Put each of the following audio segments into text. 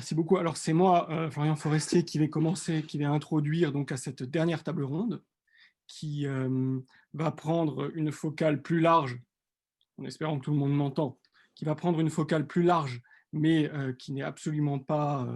Merci beaucoup. Alors, c'est moi, Florian Forestier, qui vais introduire donc à cette dernière table ronde, qui va prendre une focale plus large, en espérant que tout le monde m'entend, qui va prendre une focale plus large, mais qui n'est absolument pas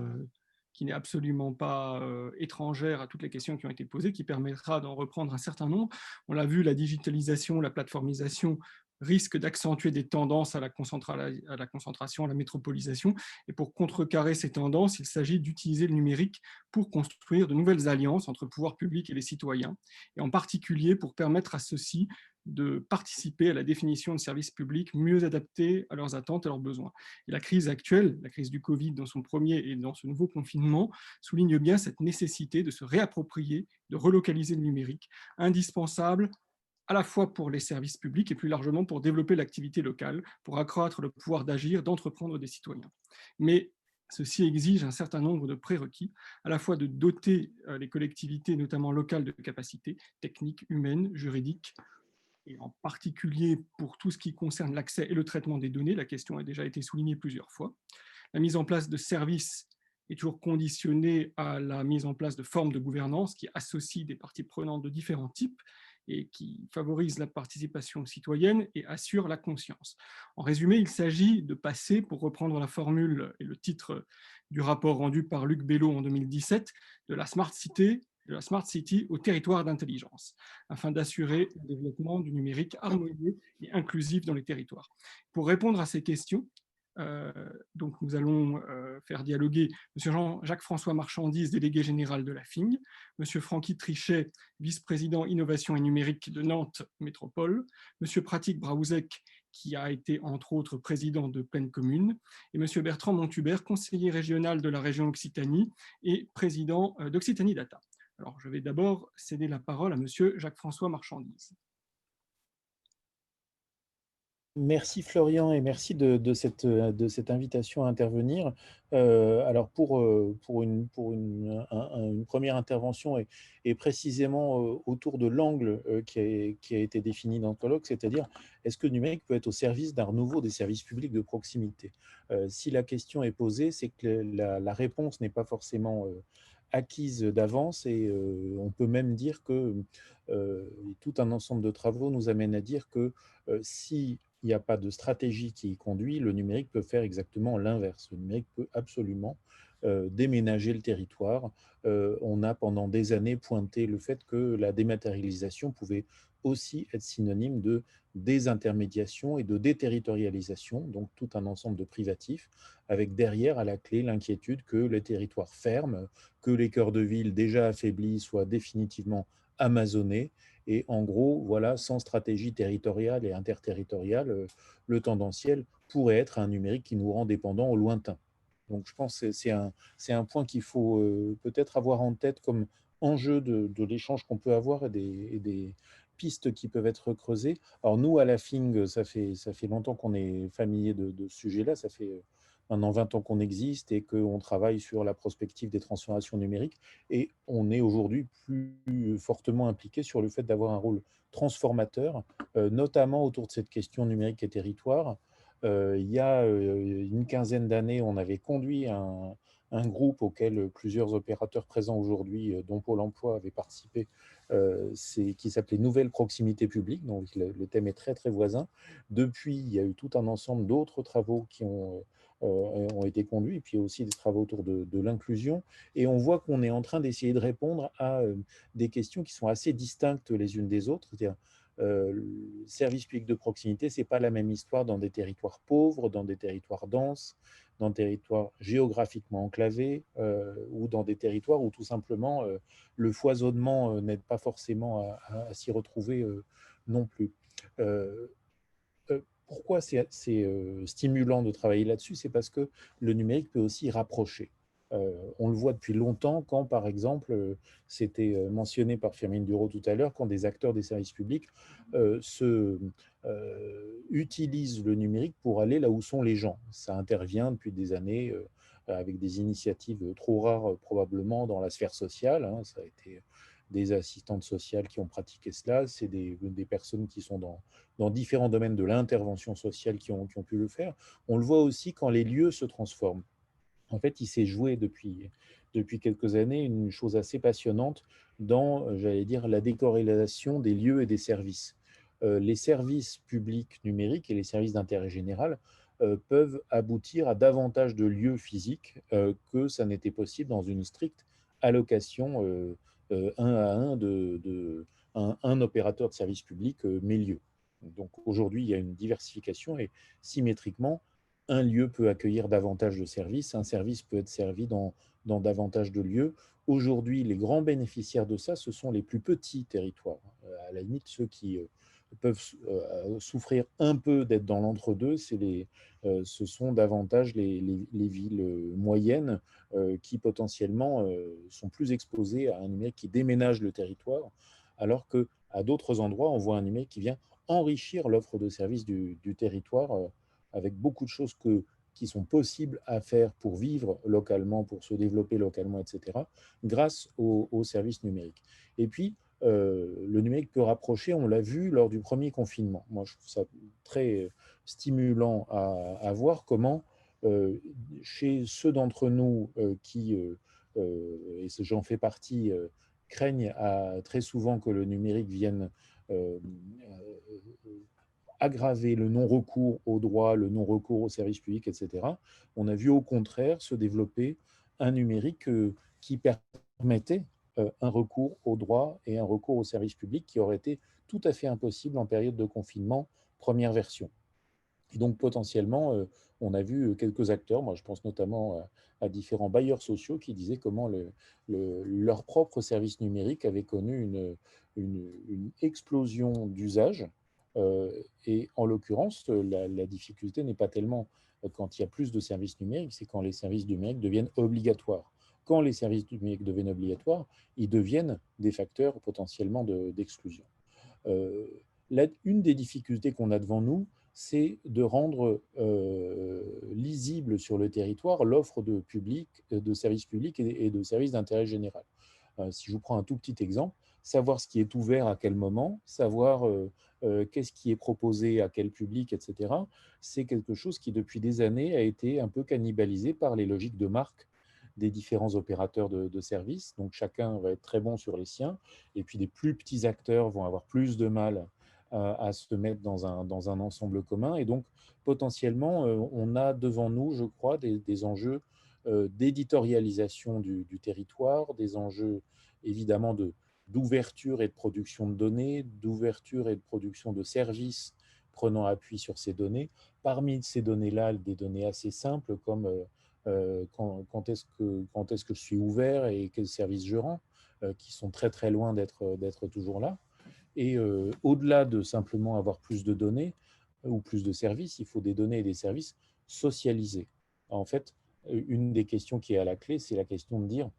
étrangère à toutes les questions qui ont été posées, qui permettra d'en reprendre un certain nombre. On l'a vu, la digitalisation, la plateformisation risque d'accentuer des tendances à la concentration, à la métropolisation. Et pour contrecarrer ces tendances, il s'agit d'utiliser le numérique pour construire de nouvelles alliances entre le pouvoir public et les citoyens, et en particulier pour permettre à ceux-ci de participer à la définition de services publics mieux adaptés à leurs attentes et leurs besoins. Et la crise actuelle, la crise du Covid dans son premier et dans ce nouveau confinement, souligne bien cette nécessité de se réapproprier, de relocaliser le numérique, indispensable à la fois pour les services publics et plus largement pour développer l'activité locale, pour accroître le pouvoir d'agir, d'entreprendre des citoyens. Mais ceci exige un certain nombre de prérequis, à la fois de doter les collectivités, notamment locales, de capacités techniques, humaines, juridiques, et en particulier pour tout ce qui concerne l'accès et le traitement des données. La question a déjà été soulignée plusieurs fois. La mise en place de services est toujours conditionnée à la mise en place de formes de gouvernance qui associent des parties prenantes de différents types et qui favorisent la participation citoyenne et assurent la conscience. En résumé, il s'agit de passer, pour reprendre la formule et le titre du rapport rendu par Luc Bello en 2017, de la Smart City au territoire d'intelligence, afin d'assurer le développement du numérique harmonieux et inclusif dans les territoires. Pour répondre à ces questions, donc nous allons faire dialoguer M. Jean-Jacques-François Marchandise, délégué général de la FING, M. Francky Trichet, vice-président innovation et numérique de Nantes Métropole, M. Pratik Braouzek, qui a été entre autres président de Pleine Commune, et M. Bertrand Montubert, conseiller régional de la région Occitanie et président d'Occitanie Data. Alors, je vais d'abord céder la parole à M. Jacques-François Marchandise. Merci Florian et merci de cette invitation à intervenir. Alors pour une première intervention et précisément autour de l'angle qui a été défini dans le colloque, c'est-à-dire est-ce que le numérique peut être au service d'un renouveau des services publics de proximité? Si la question est posée, c'est que la réponse n'est pas forcément acquise d'avance et on peut même dire que tout un ensemble de travaux nous amène à dire que si il n'y a pas de stratégie qui y conduit, le numérique peut faire exactement l'inverse. Le numérique peut absolument déménager le territoire. On a pendant des années pointé le fait que la dématérialisation pouvait aussi être synonyme de désintermédiation et de déterritorialisation, donc tout un ensemble de privatifs, avec derrière à la clé l'inquiétude que les territoires ferment, que les cœurs de ville déjà affaiblis soient définitivement amazonnés. Et en gros, voilà, sans stratégie territoriale et interterritoriale, le tendanciel pourrait être un numérique qui nous rend dépendants au lointain. Donc je pense que c'est un point qu'il faut peut-être avoir en tête comme enjeu de l'échange qu'on peut avoir et des pistes qui peuvent être creusées. Alors nous, à la FING, ça fait longtemps qu'on est familier de ce sujet-là, ça fait maintenant 20 ans qu'on existe et qu'on travaille sur la prospective des transformations numériques. Et on est aujourd'hui plus fortement impliqué sur le fait d'avoir un rôle transformateur, notamment autour de cette question numérique et territoire. Il y a une quinzaine d'années, on avait conduit un groupe auquel plusieurs opérateurs présents aujourd'hui, dont Pôle emploi avait participé, qui s'appelait Nouvelle proximité publique. Donc le thème est très, très voisin. Depuis, il y a eu tout un ensemble d'autres travaux qui ont été conduits, et puis aussi des travaux autour de l'inclusion. Et on voit qu'on est en train d'essayer de répondre à des questions qui sont assez distinctes les unes des autres. C'est-à-dire, le service public de proximité, ce n'est pas la même histoire dans des territoires pauvres, dans des territoires denses, dans des territoires géographiquement enclavés ou dans des territoires où tout simplement le foisonnement n'aide pas forcément à s'y retrouver non plus. Pourquoi c'est stimulant de travailler là-dessus? C'est parce que le numérique peut aussi rapprocher. On le voit depuis longtemps quand, par exemple, c'était mentionné par Firmin Dureau tout à l'heure, quand des acteurs des services publics utilisent le numérique pour aller là où sont les gens. Ça intervient depuis des années avec des initiatives trop rares probablement dans la sphère sociale. Hein. Ça a été des assistantes sociales qui ont pratiqué cela, c'est des personnes qui sont dans différents domaines de l'intervention sociale qui ont pu le faire. On le voit aussi quand les lieux se transforment. En fait, il s'est joué depuis quelques années une chose assez passionnante dans, j'allais dire, la décorrélation des lieux et des services. Les services publics numériques et les services d'intérêt général peuvent aboutir à davantage de lieux physiques que ça n'était possible dans une stricte allocation un à un un opérateur de service public mes lieux. Donc aujourd'hui, il y a une diversification et symétriquement, un lieu peut accueillir davantage de services, un service peut être servi dans davantage de lieux. Aujourd'hui, les grands bénéficiaires de ça, ce sont les plus petits territoires. À la limite, ceux qui peuvent souffrir un peu d'être dans l'entre-deux, ce sont davantage les villes moyennes qui potentiellement sont plus exposées à un numérique qui déménage le territoire, alors qu'à d'autres endroits, on voit un numérique qui vient enrichir l'offre de services du territoire avec beaucoup de choses qui sont possibles à faire pour vivre localement, pour se développer localement, etc., grâce aux services numériques. Et puis, le numérique peut rapprocher, on l'a vu lors du premier confinement. Moi, je trouve ça très stimulant à voir comment, chez ceux d'entre nous qui, et j'en fais partie, craignent très souvent que le numérique vienne euh, aggraver le non-recours aux droits, le non-recours aux services publics, etc. On a vu au contraire se développer un numérique qui permettait un recours aux droits et un recours aux services publics qui aurait été tout à fait impossible en période de confinement, première version. Et donc potentiellement, on a vu quelques acteurs, moi je pense notamment à différents bailleurs sociaux qui disaient comment leur propre service numérique avait connu une explosion d'usage. Et en l'occurrence, la difficulté n'est pas tellement quand il y a plus de services numériques, c'est quand les services numériques deviennent obligatoires. Quand les services numériques deviennent obligatoires, ils deviennent des facteurs potentiellement d'exclusion. Euh, une des difficultés qu'on a devant nous, c'est de rendre lisible sur le territoire l'offre de services publics et de services d'intérêt général. Si je vous prends un tout petit exemple, savoir ce qui est ouvert à quel moment, savoir qu'est-ce qui est proposé à quel public, etc., c'est quelque chose qui, depuis des années, a été un peu cannibalisé par les logiques de marque des différents opérateurs de services. Donc, chacun va être très bon sur les siens, et puis des plus petits acteurs vont avoir plus de mal à se mettre dans un ensemble commun. Et donc, potentiellement, on a devant nous, je crois, des enjeux d'éditorialisation du territoire, des enjeux évidemment d'ouverture et de production de données, d'ouverture et de production de services prenant appui sur ces données. Parmi ces données-là, des données assez simples comme quand est-ce que je suis ouvert et quel service je rends, qui sont très très loin d'être toujours là. Et au-delà de simplement avoir plus de données ou plus de services, il faut des données et des services socialisés. En fait, une des questions qui est à la clé, c'est la question de dire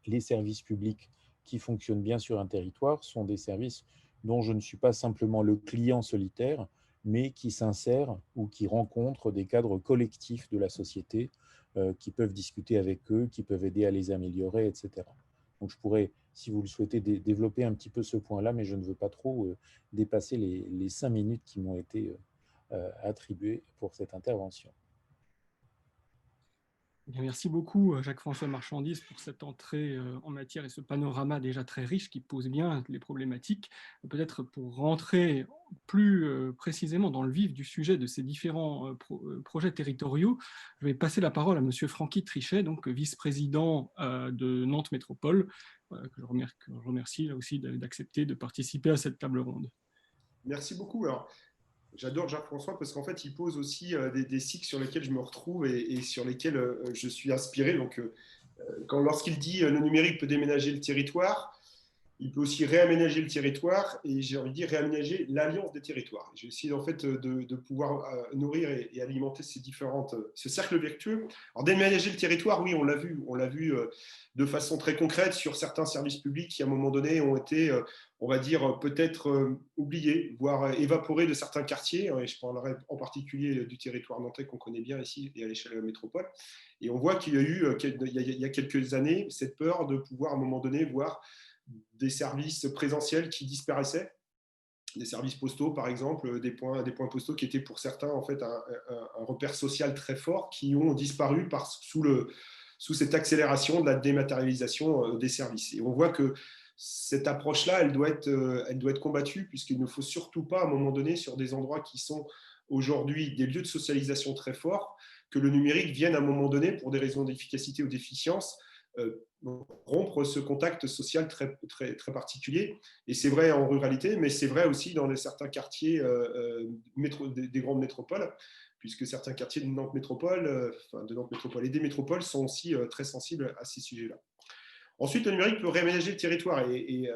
les services publics qui fonctionnent bien sur un territoire sont des services dont je ne suis pas simplement le client solitaire, mais qui s'insèrent ou qui rencontrent des cadres collectifs de la société qui peuvent discuter avec eux, qui peuvent aider à les améliorer, etc. Donc je pourrais, si vous le souhaitez, développer un petit peu ce point-là, mais je ne veux pas trop dépasser les 5 minutes qui m'ont été attribuées pour cette intervention. Eh bien, merci beaucoup, Jacques-François Marchandise, pour cette entrée en matière et ce panorama déjà très riche qui pose bien les problématiques. Peut-être pour rentrer plus précisément dans le vif du sujet de ces différents projets territoriaux, je vais passer la parole à Monsieur Francky Trichet, donc vice-président de Nantes Métropole, que je remercie là aussi d'accepter de participer à cette table ronde. Merci beaucoup. Alors, j'adore Jacques-François parce qu'en fait, il pose aussi des cycles sur lesquels je me retrouve et sur lesquels je suis inspiré. Donc, lorsqu'il dit le numérique peut déménager le territoire, il peut aussi réaménager le territoire et j'ai envie de dire réaménager l'alliance des territoires. J'ai essayé en fait de pouvoir nourrir et alimenter ce cercle vertueux. Alors déménager le territoire, oui, on l'a vu de façon très concrète sur certains services publics qui à un moment donné ont été, on va dire peut-être oubliés, voire évaporés de certains quartiers. Et je parlerai en particulier du territoire nantais qu'on connaît bien ici et à l'échelle de la métropole. Et on voit qu'il y a eu, il y a quelques années, cette peur de pouvoir à un moment donné voir des services présentiels qui disparaissaient des services postaux, par exemple, des points postaux qui étaient pour certains en fait un repère social très fort, qui ont disparu sous cette accélération de la dématérialisation des services. Et on voit que cette approche-là, elle doit être combattue, puisqu'il ne faut surtout pas, à un moment donné, sur des endroits qui sont aujourd'hui des lieux de socialisation très forts, que le numérique vienne à un moment donné, pour des raisons d'efficacité ou d'efficience, rompre ce contact social très, très, très particulier. Et c'est vrai en ruralité, mais c'est vrai aussi dans certains quartiers des grandes métropoles, puisque certains quartiers de Nantes Métropole, de Nantes Métropole et des métropoles sont aussi très sensibles à ces sujets-là. Ensuite, le numérique peut réaménager le territoire, et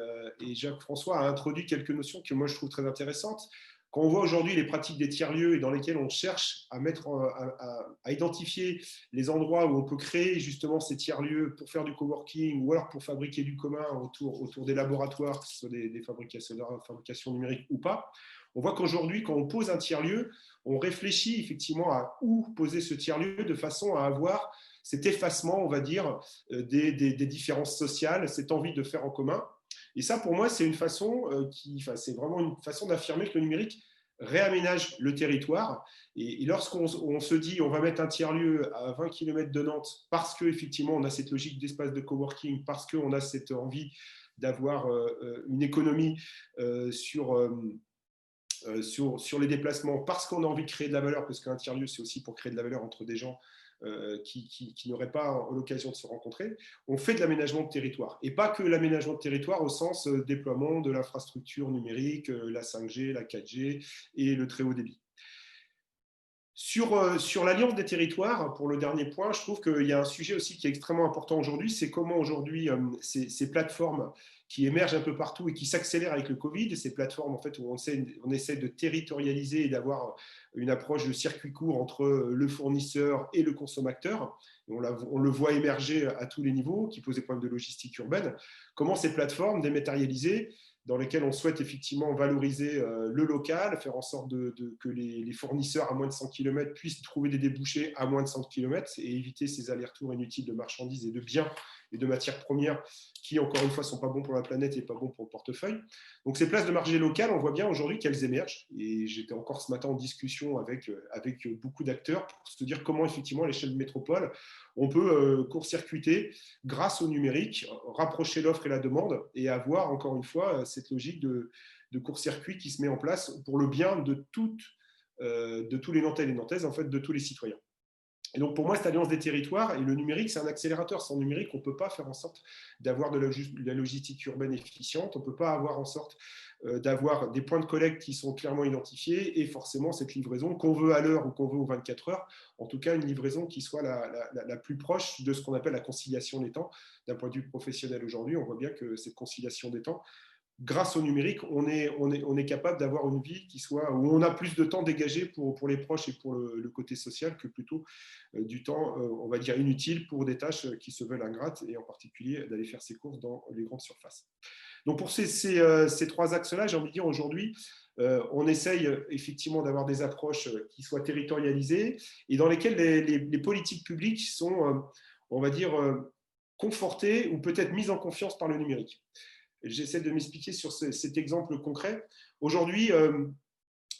Jacques-François a introduit quelques notions que moi je trouve très intéressantes. Quand on voit aujourd'hui les pratiques des tiers-lieux et dans lesquels on cherche à identifier les endroits où on peut créer justement ces tiers-lieux pour faire du coworking ou alors pour fabriquer du commun autour des laboratoires, que ce soit des fabrications numériques ou pas, on voit qu'aujourd'hui, quand on pose un tiers-lieu, on réfléchit effectivement à où poser ce tiers-lieu de façon à avoir cet effacement, on va dire, des différences sociales, cette envie de faire en commun. Et ça, pour moi, c'est c'est vraiment une façon d'affirmer que le numérique réaménage le territoire. Et lorsqu'on se dit on va mettre un tiers-lieu à 20 km de Nantes parce qu'effectivement, on a cette logique d'espace de coworking, parce qu'on a cette envie d'avoir une économie sur les déplacements, parce qu'on a envie de créer de la valeur, parce qu'un tiers-lieu, c'est aussi pour créer de la valeur entre des gens qui n'auraient pas l'occasion de se rencontrer, on fait de l'aménagement de territoire. Et pas que l'aménagement de territoire au sens déploiement de l'infrastructure numérique, la 5G, la 4G et le très haut débit. Sur l'alliance des territoires, pour le dernier point, je trouve qu'il y a un sujet aussi qui est extrêmement important aujourd'hui, c'est comment aujourd'hui ces plateformes qui émergent un peu partout et qui s'accélèrent avec le Covid, ces plateformes en fait, où on essaie de territorialiser et d'avoir une approche de circuit court entre le fournisseur et le consommateur. Et on le voit émerger à tous les niveaux, qui pose des problèmes de logistique urbaine. Comment ces plateformes dématérialisées, dans lesquels on souhaite effectivement valoriser le local, faire en sorte que les fournisseurs à moins de 100 km puissent trouver des débouchés à moins de 100 km et éviter ces allers-retours inutiles de marchandises et de biens et de matières premières qui, encore une fois, ne sont pas bons pour la planète et pas bons pour le portefeuille. Donc ces places de marché local, on voit bien aujourd'hui qu'elles émergent. Et j'étais encore ce matin en discussion avec beaucoup d'acteurs pour se dire comment, effectivement, à l'échelle de métropole, on peut court-circuiter grâce au numérique, rapprocher l'offre et la demande et avoir, encore une fois, cette logique de court-circuit qui se met en place pour le bien de tous les Nantais et les Nantaises, en fait, de tous les citoyens. Et donc, pour moi, cette alliance des territoires et le numérique, c'est un accélérateur. Sans numérique, on ne peut pas faire en sorte d'avoir de la logistique urbaine efficiente. On ne peut pas avoir en sorte d'avoir des points de collecte qui sont clairement identifiés et forcément cette livraison, qu'on veut à l'heure ou qu'on veut aux 24 heures, en tout cas une livraison qui soit la plus proche de ce qu'on appelle la conciliation des temps. D'un point de vue professionnel aujourd'hui, on voit bien que cette conciliation des temps, grâce au numérique, on est capable d'avoir une vie où on a plus de temps dégagé pour les proches et pour le côté social que plutôt du temps, on va dire, inutile pour des tâches qui se veulent ingrates et en particulier d'aller faire ses courses dans les grandes surfaces. Donc pour ces trois axes-là, j'ai envie de dire aujourd'hui, on essaye effectivement d'avoir des approches qui soient territorialisées et dans lesquelles les politiques publiques sont, on va dire, confortées ou peut-être mises en confiance par le numérique. J'essaie de m'expliquer sur cet exemple concret. Aujourd'hui,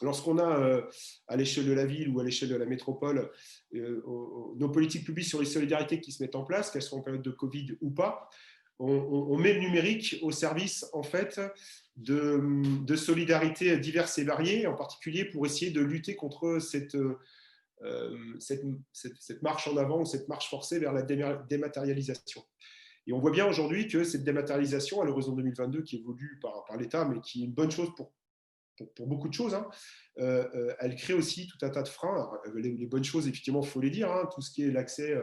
lorsqu'on a à l'échelle de la ville ou à l'échelle de la métropole nos politiques publiques sur les solidarités qui se mettent en place, qu'elles soient en période de Covid ou pas, on met le numérique au service en fait de solidarités diverses et variées, en particulier pour essayer de lutter contre cette marche en avant ou cette marche forcée vers la dématérialisation. Et on voit bien aujourd'hui que cette dématérialisation à l'horizon 2022 qui évolue par l'État, mais qui est une bonne chose pour beaucoup de choses, hein, elle crée aussi tout un tas de freins. Les bonnes choses, effectivement, il faut les dire, hein, tout ce qui est l'accès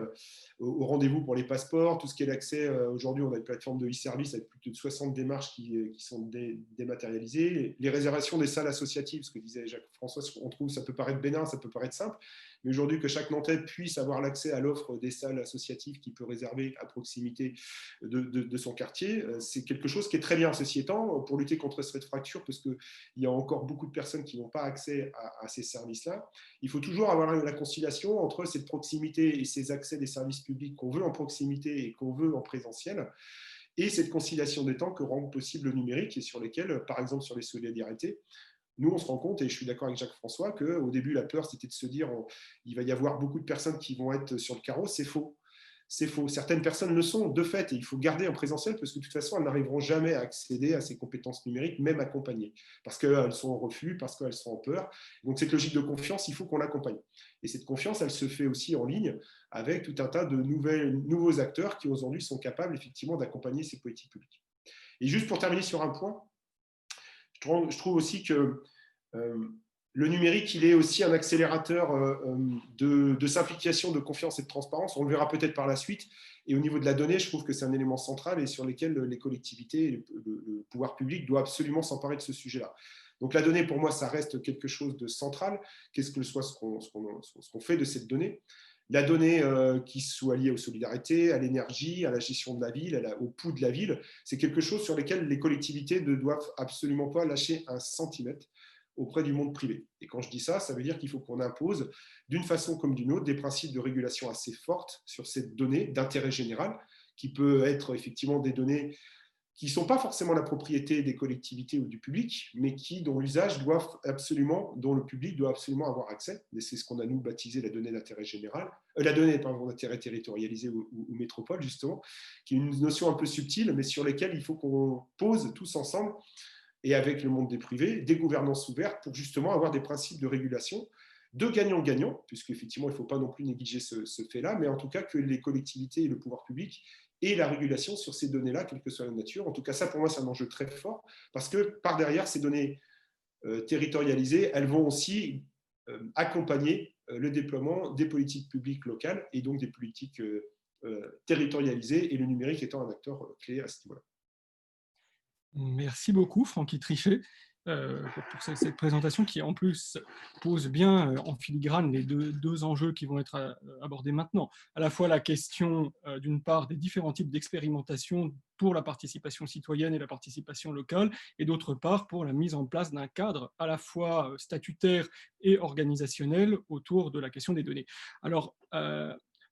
au rendez-vous pour les passeports, tout ce qui est l'accès, aujourd'hui on a une plateforme de e-service avec plus de 60 démarches qui sont dématérialisées, les réservations des salles associatives, ce que disait Jacques-François, on trouve ça peut paraître bénin, ça peut paraître simple, mais aujourd'hui que chaque Nantais puisse avoir l'accès à l'offre des salles associatives qu'il peut réserver à proximité de son quartier, c'est quelque chose qui est très bien. Ceci étant, pour lutter contre cette fracture, parce qu'il y a encore beaucoup de personnes qui n'ont pas accès à ces services-là, il faut toujours avoir la conciliation entre cette proximité et ces accès des services publics qu'on veut en proximité et qu'on veut en présentiel. et cette conciliation des temps que rend possible le numérique et sur lesquels, par exemple sur les solidarités, nous, on se rend compte, et je suis d'accord avec Jacques-François, qu'au début, la peur, c'était de se dire il va y avoir beaucoup de personnes qui vont être sur le carreau. C'est faux. C'est faux. Certaines personnes le sont de fait, et il faut garder en présentiel parce que de toute façon, elles n'arriveront jamais à accéder à ces compétences numériques, même accompagnées, parce qu'elles sont en refus, parce qu'elles sont en peur. Donc, cette logique de confiance, il faut qu'on l'accompagne. Et cette confiance, elle se fait aussi en ligne avec tout un tas de nouveaux acteurs qui aujourd'hui sont capables effectivement d'accompagner ces politiques publiques. Et juste pour terminer sur un point, je trouve aussi que le numérique, il est aussi un accélérateur de simplification, de confiance et de transparence. On le verra peut-être par la suite. Et au niveau de la donnée, je trouve que c'est un élément central et sur lequel les collectivités et le pouvoir public doivent absolument s'emparer de ce sujet-là. Donc la donnée, pour moi, ça reste quelque chose de central. Qu'est-ce que soit ce qu'on fait de cette donnée? La donnée qui soit liée aux solidarités, à l'énergie, à la gestion de la ville, au pouls de la ville, c'est quelque chose sur lequel les collectivités ne doivent absolument pas lâcher un centimètre auprès du monde privé. Et quand je dis ça, ça veut dire qu'il faut qu'on impose d'une façon comme d'une autre des principes de régulation assez fortes sur cette donnée d'intérêt général, qui peut être effectivement des données qui ne sont pas forcément la propriété des collectivités ou du public, mais dont le public doit absolument avoir accès. Et c'est ce qu'on a nous baptisé la donnée d'intérêt général, la donnée d'intérêt territorialisé ou métropole, justement, qui est une notion un peu subtile, mais sur laquelle il faut qu'on pose tous ensemble, et avec le monde des privés, des gouvernances ouvertes pour justement avoir des principes de régulation de gagnant-gagnant, puisqu'effectivement, il ne faut pas non plus négliger ce fait-là, mais en tout cas que les collectivités et le pouvoir public aient la régulation sur ces données-là, quelle que soit la nature. En tout cas, ça, pour moi, c'est un enjeu très fort, parce que par derrière, ces données territorialisées, elles vont aussi accompagner le déploiement des politiques publiques locales et donc des politiques territorialisées, et le numérique étant un acteur clé à ce niveau-là. Merci beaucoup, Francky Trichet, pour cette présentation qui, en plus, pose bien en filigrane les deux enjeux qui vont être abordés maintenant. À la fois la question, d'une part, des différents types d'expérimentation pour la participation citoyenne et la participation locale, et d'autre part, pour la mise en place d'un cadre à la fois statutaire et organisationnel autour de la question des données. Alors,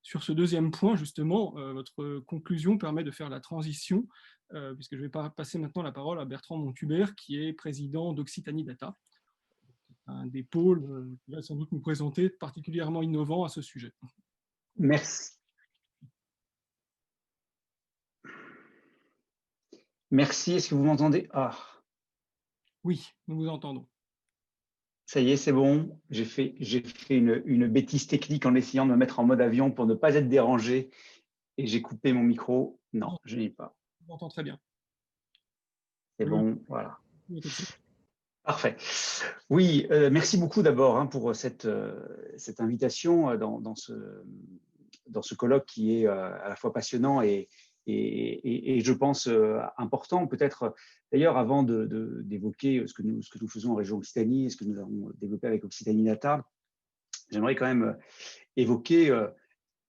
sur ce deuxième point, justement, votre conclusion permet de faire la transition, puisque je vais passer maintenant la parole à Bertrand Montubert, qui est président d'Occitanie Data, un des pôles qui va sans doute nous présenter particulièrement innovant à ce sujet. Merci. Merci, est-ce que vous m'entendez? Ah. Oui, nous vous entendons. Ça y est, c'est bon. J'ai fait une bêtise technique en essayant de me mettre en mode avion pour ne pas être dérangé et j'ai coupé mon micro. Non, je n'ai pas. Je vous entends très bien. C'est bon, voilà. Parfait. Oui, merci beaucoup d'abord pour cette invitation dans ce colloque qui est à la fois passionnant et je pense important. Peut-être d'ailleurs avant d'évoquer ce que nous faisons en région Occitanie et ce que nous avons développé avec Occitanie Data, j'aimerais quand même évoquer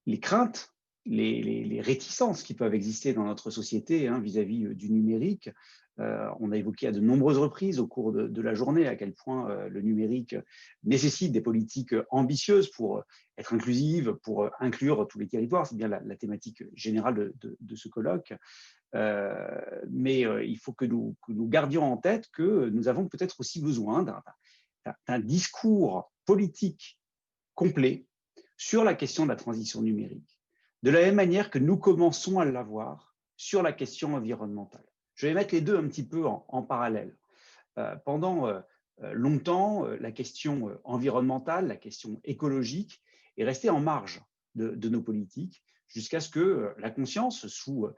les craintes, les réticences qui peuvent exister dans notre société vis-à-vis du numérique. On a évoqué à de nombreuses reprises au cours de la journée à quel point le numérique nécessite des politiques ambitieuses pour être inclusive, pour inclure tous les territoires. C'est bien la thématique générale de ce colloque. Mais il faut que nous gardions en tête que nous avons peut-être aussi besoin d'un discours politique complet sur la question de la transition numérique, de la même manière que nous commençons à l'avoir sur la question environnementale. Je vais mettre les deux un petit peu en parallèle. Pendant longtemps, la question environnementale, la question écologique est restée en marge de nos politiques jusqu'à ce que la conscience, sous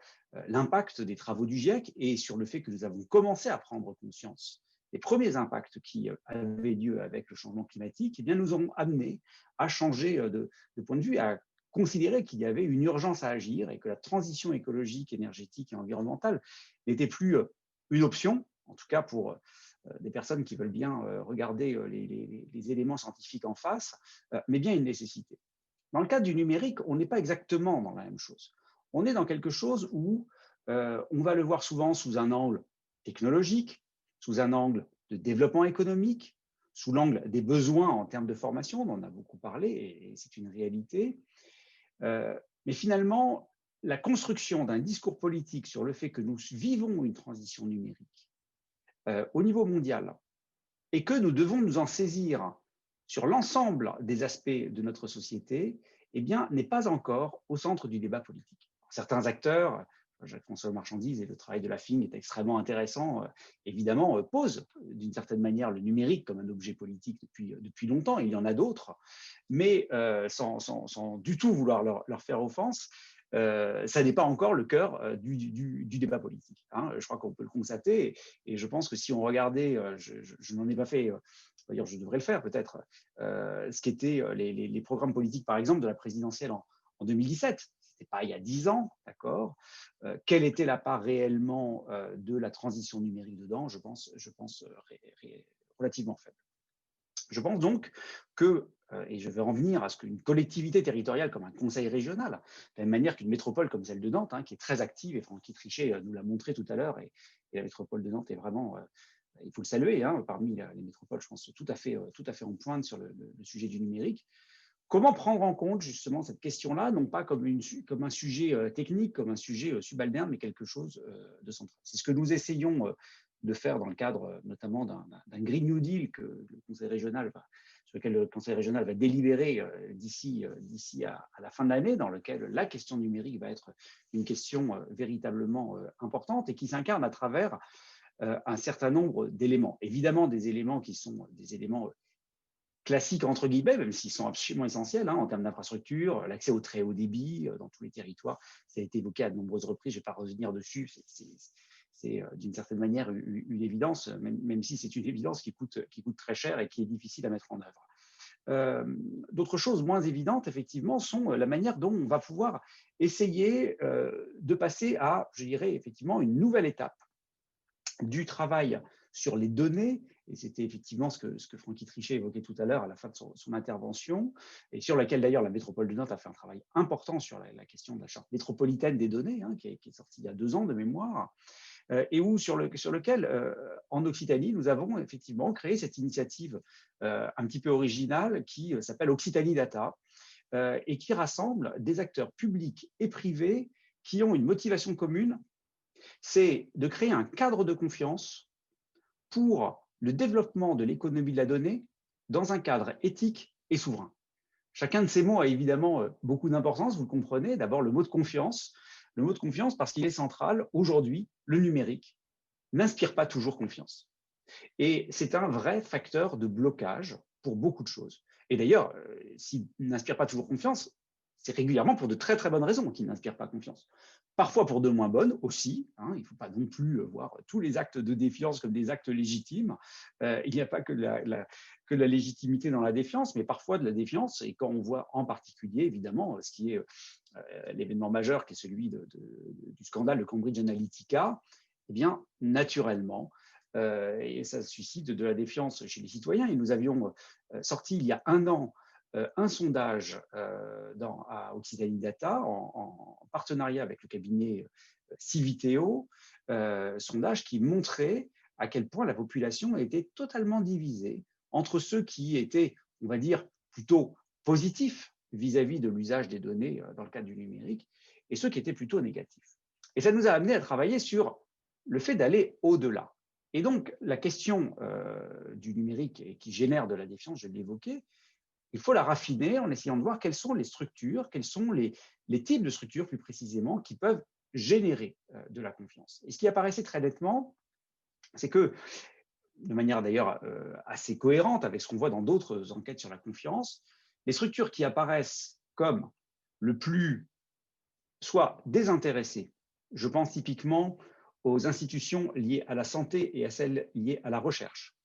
l'impact des travaux du GIEC et sur le fait que nous avons commencé à prendre conscience des premiers impacts qui avaient lieu avec le changement climatique, eh bien, nous ont amené à changer de point de vue, à considérer qu'il y avait une urgence à agir et que la transition écologique, énergétique et environnementale n'était plus une option, en tout cas pour des personnes qui veulent bien regarder les éléments scientifiques en face, mais bien une nécessité. Dans le cadre du numérique, on n'est pas exactement dans la même chose. On est dans quelque chose où on va le voir souvent sous un angle technologique, sous un angle de développement économique, sous l'angle des besoins en termes de formation, on en a beaucoup parlé et c'est une réalité. Mais finalement, la construction d'un discours politique sur le fait que nous vivons une transition numérique au niveau mondial et que nous devons nous en saisir sur l'ensemble des aspects de notre société, eh bien, n'est pas encore au centre du débat politique. Certains acteurs, Jacques-François Marchandise et le travail de la FIN est extrêmement intéressant, évidemment, posent d'une certaine manière le numérique comme un objet politique depuis longtemps. Il y en a d'autres, mais sans du tout vouloir leur faire offense, ça n'est pas encore le cœur du débat politique. Hein. Je crois qu'on peut le constater, et je pense que si on regardait, je n'en ai pas fait, d'ailleurs je devrais le faire peut-être, ce qu'étaient les programmes politiques, par exemple, de la présidentielle en 2017. Ce n'était pas il y a 10 ans, d'accord. Quelle était la part réellement de la transition numérique dedans? Je pense relativement faible. Je pense donc que, et je vais en venir à ce qu'une collectivité territoriale comme un conseil régional, de la même manière qu'une métropole comme celle de Nantes, hein, qui est très active, et Francky Trichet nous l'a montré tout à l'heure, et la métropole de Nantes est vraiment, il faut le saluer, hein, parmi les métropoles, je pense, tout à fait en pointe sur le sujet du numérique. Comment prendre en compte justement cette question-là, non pas comme un sujet technique, comme un sujet subalterne, mais quelque chose de central. C'est ce que nous essayons de faire dans le cadre notamment d'un Green New Deal sur lequel le Conseil régional va délibérer d'ici à la fin de l'année, dans lequel la question numérique va être une question véritablement importante et qui s'incarne à travers un certain nombre d'éléments. Évidemment, des éléments qui sont des éléments classiques entre guillemets, même s'ils sont absolument essentiels en termes d'infrastructure, l'accès au très haut débit dans tous les territoires. Ça a été évoqué à de nombreuses reprises, je ne vais pas revenir dessus. C'est d'une certaine manière une évidence, même si c'est une évidence qui coûte très cher et qui est difficile à mettre en œuvre. D'autres choses moins évidentes, effectivement, sont la manière dont on va pouvoir essayer de passer à, je dirais, effectivement, une nouvelle étape du travail sur les données, et c'était effectivement ce que Francky Trichet évoquait tout à l'heure à la fin de son intervention, et sur laquelle d'ailleurs la métropole de Nantes a fait un travail important sur la question de la charte métropolitaine des données, hein, qui est sortie il y a 2 ans de mémoire, et sur lequel, en Occitanie, nous avons effectivement créé cette initiative un petit peu originale qui s'appelle Occitanie Data, et qui rassemble des acteurs publics et privés qui ont une motivation commune, c'est de créer un cadre de confiance pour le développement de l'économie de la donnée dans un cadre éthique et souverain. Chacun de ces mots a évidemment beaucoup d'importance, vous le comprenez. D'abord, le mot de confiance. Le mot de confiance parce qu'il est central. Aujourd'hui, le numérique n'inspire pas toujours confiance. Et c'est un vrai facteur de blocage pour beaucoup de choses. Et d'ailleurs, s'il n'inspire pas toujours confiance, c'est régulièrement pour de très très bonnes raisons qu'il n'inspire pas confiance. Parfois pour de moins bonnes aussi, hein, il ne faut pas non plus voir tous les actes de défiance comme des actes légitimes. Il n'y a pas que la légitimité dans la défiance, mais parfois de la défiance. Et quand on voit en particulier, évidemment, ce qui est l'événement majeur, qui est celui du scandale de Cambridge Analytica, eh bien, naturellement, et ça suscite de la défiance chez les citoyens. Et nous avions sorti il y a 1 an un sondage à Occitanie Data en partenariat avec le cabinet Civiteo, sondage qui montrait à quel point la population était totalement divisée entre ceux qui étaient, on va dire, plutôt positifs vis-à-vis de l'usage des données dans le cadre du numérique et ceux qui étaient plutôt négatifs. Et ça nous a amené à travailler sur le fait d'aller au-delà. Et donc, la question du numérique qui génère de la défiance, je l'ai évoqué, il faut la raffiner en essayant de voir quelles sont les structures, quels sont les types de structures plus précisément qui peuvent générer de la confiance. Et ce qui apparaissait très nettement, c'est que, de manière d'ailleurs assez cohérente avec ce qu'on voit dans d'autres enquêtes sur la confiance, les structures qui apparaissent comme le plus soit désintéressées, je pense typiquement aux institutions liées à la santé et à celles liées à la recherche,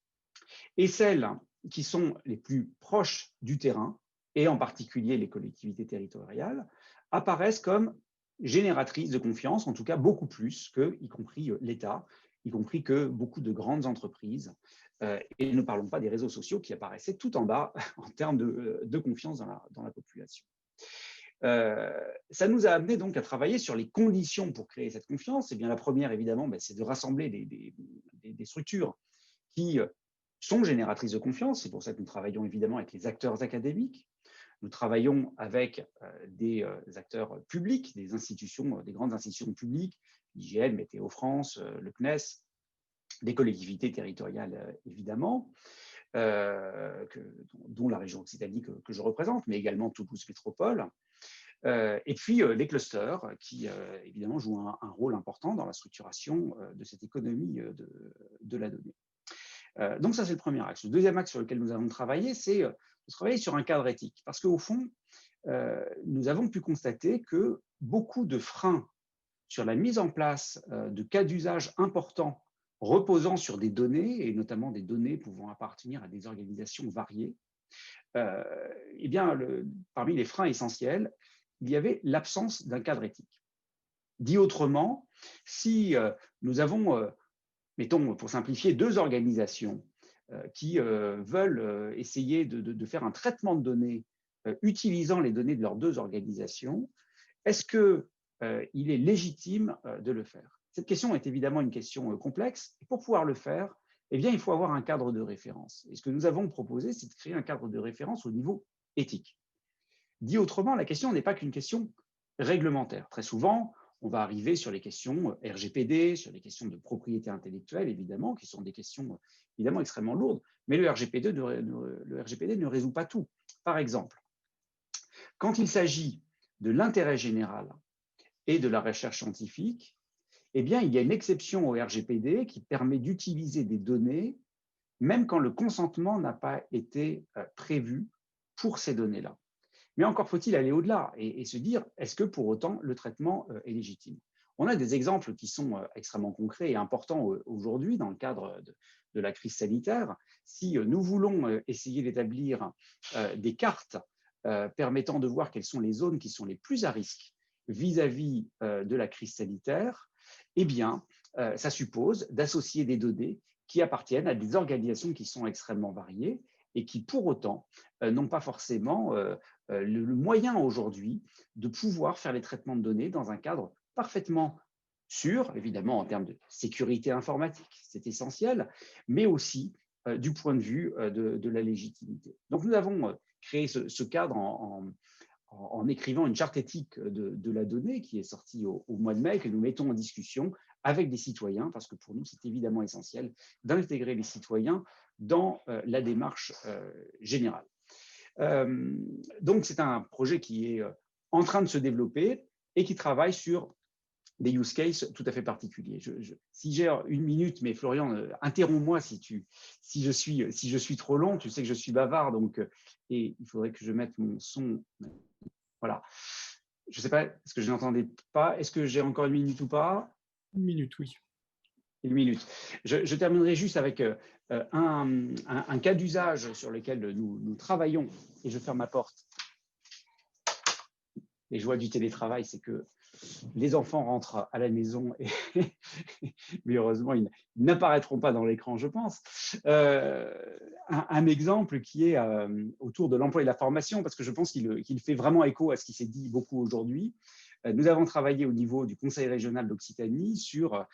et celles qui sont les plus proches du terrain, et en particulier les collectivités territoriales, apparaissent comme génératrices de confiance, en tout cas beaucoup plus que, y compris l'État, y compris que beaucoup de grandes entreprises. Et ne parlons pas des réseaux sociaux qui apparaissaient tout en bas en termes de confiance dans la population. Ça nous a amené donc à travailler sur les conditions pour créer cette confiance. Et bien la première, évidemment, c'est de rassembler des structures qui sont génératrices de confiance. C'est pour ça que nous travaillons évidemment avec les acteurs académiques, Nous travaillons avec des acteurs publics, des grandes institutions publiques, l'IGN, Météo France, le CNES, des collectivités territoriales évidemment, dont la région Occitanie que je représente, mais également Toulouse Métropole. Et puis les clusters qui évidemment jouent un rôle important dans la structuration de cette économie de la donnée. Donc ça, c'est le premier axe. Le deuxième axe sur lequel nous avons travaillé, c'est de travailler sur un cadre éthique. Parce qu'au fond, nous avons pu constater que beaucoup de freins sur la mise en place de cas d'usage importants reposant sur des données, et notamment des données pouvant appartenir à des organisations variées, eh bien, parmi les freins essentiels, il y avait l'absence d'un cadre éthique. Dit autrement, si nous avons, mettons pour simplifier, deux organisations qui veulent essayer de faire un traitement de données utilisant les données de leurs deux organisations, est-ce qu'il est légitime de le faire? Cette question est évidemment une question complexe. Et pour pouvoir le faire, eh bien, il faut avoir un cadre de référence. Et ce que nous avons proposé, c'est de créer un cadre de référence au niveau éthique. Dit autrement, la question n'est pas qu'une question réglementaire. Très souvent, on va arriver sur les questions RGPD, sur les questions de propriété intellectuelle, évidemment, qui sont des questions évidemment extrêmement lourdes, mais le RGPD ne résout pas tout. Par exemple, quand il s'agit de l'intérêt général et de la recherche scientifique, eh bien, il y a une exception au RGPD qui permet d'utiliser des données, même quand le consentement n'a pas été prévu pour ces données-là. Mais encore faut-il aller au-delà et se dire, est-ce que pour autant le traitement est légitime? On a des exemples qui sont extrêmement concrets et importants aujourd'hui dans le cadre de la crise sanitaire. Si nous voulons essayer d'établir des cartes permettant de voir quelles sont les zones qui sont les plus à risque vis-à-vis de la crise sanitaire, eh bien, ça suppose d'associer des données qui appartiennent à des organisations qui sont extrêmement variées et qui, pour autant, n'ont pas forcément le moyen aujourd'hui de pouvoir faire les traitements de données dans un cadre parfaitement sûr, évidemment en termes de sécurité informatique, c'est essentiel, mais aussi du point de vue de la légitimité. Donc nous avons créé ce cadre en écrivant une charte éthique de la donnée qui est sortie au mois de mai, que nous mettons en discussion avec des citoyens, parce que pour nous, c'est évidemment essentiel d'intégrer les citoyens dans la démarche générale. Donc, c'est un projet qui est en train de se développer et qui travaille sur des use cases tout à fait particuliers. Si j'ai une minute, mais Florian, interromps-moi si je suis trop long, tu sais que je suis bavard, donc, et il faudrait que je mette mon son. Voilà. Je ne sais pas, est-ce que je n'entendais pas? Est-ce que j'ai encore une minute ou pas? Une minute, oui. Une minute. Je terminerai juste avec un cas d'usage sur lequel nous travaillons, et je ferme ma porte. Les joies du télétravail, c'est que les enfants rentrent à la maison, mais heureusement, ils n'apparaîtront pas dans l'écran, je pense. Un exemple qui est autour de l'emploi et de la formation, parce que je pense qu'il fait vraiment écho à ce qui s'est dit beaucoup aujourd'hui. Nous avons travaillé au niveau du Conseil régional d'Occitanie sur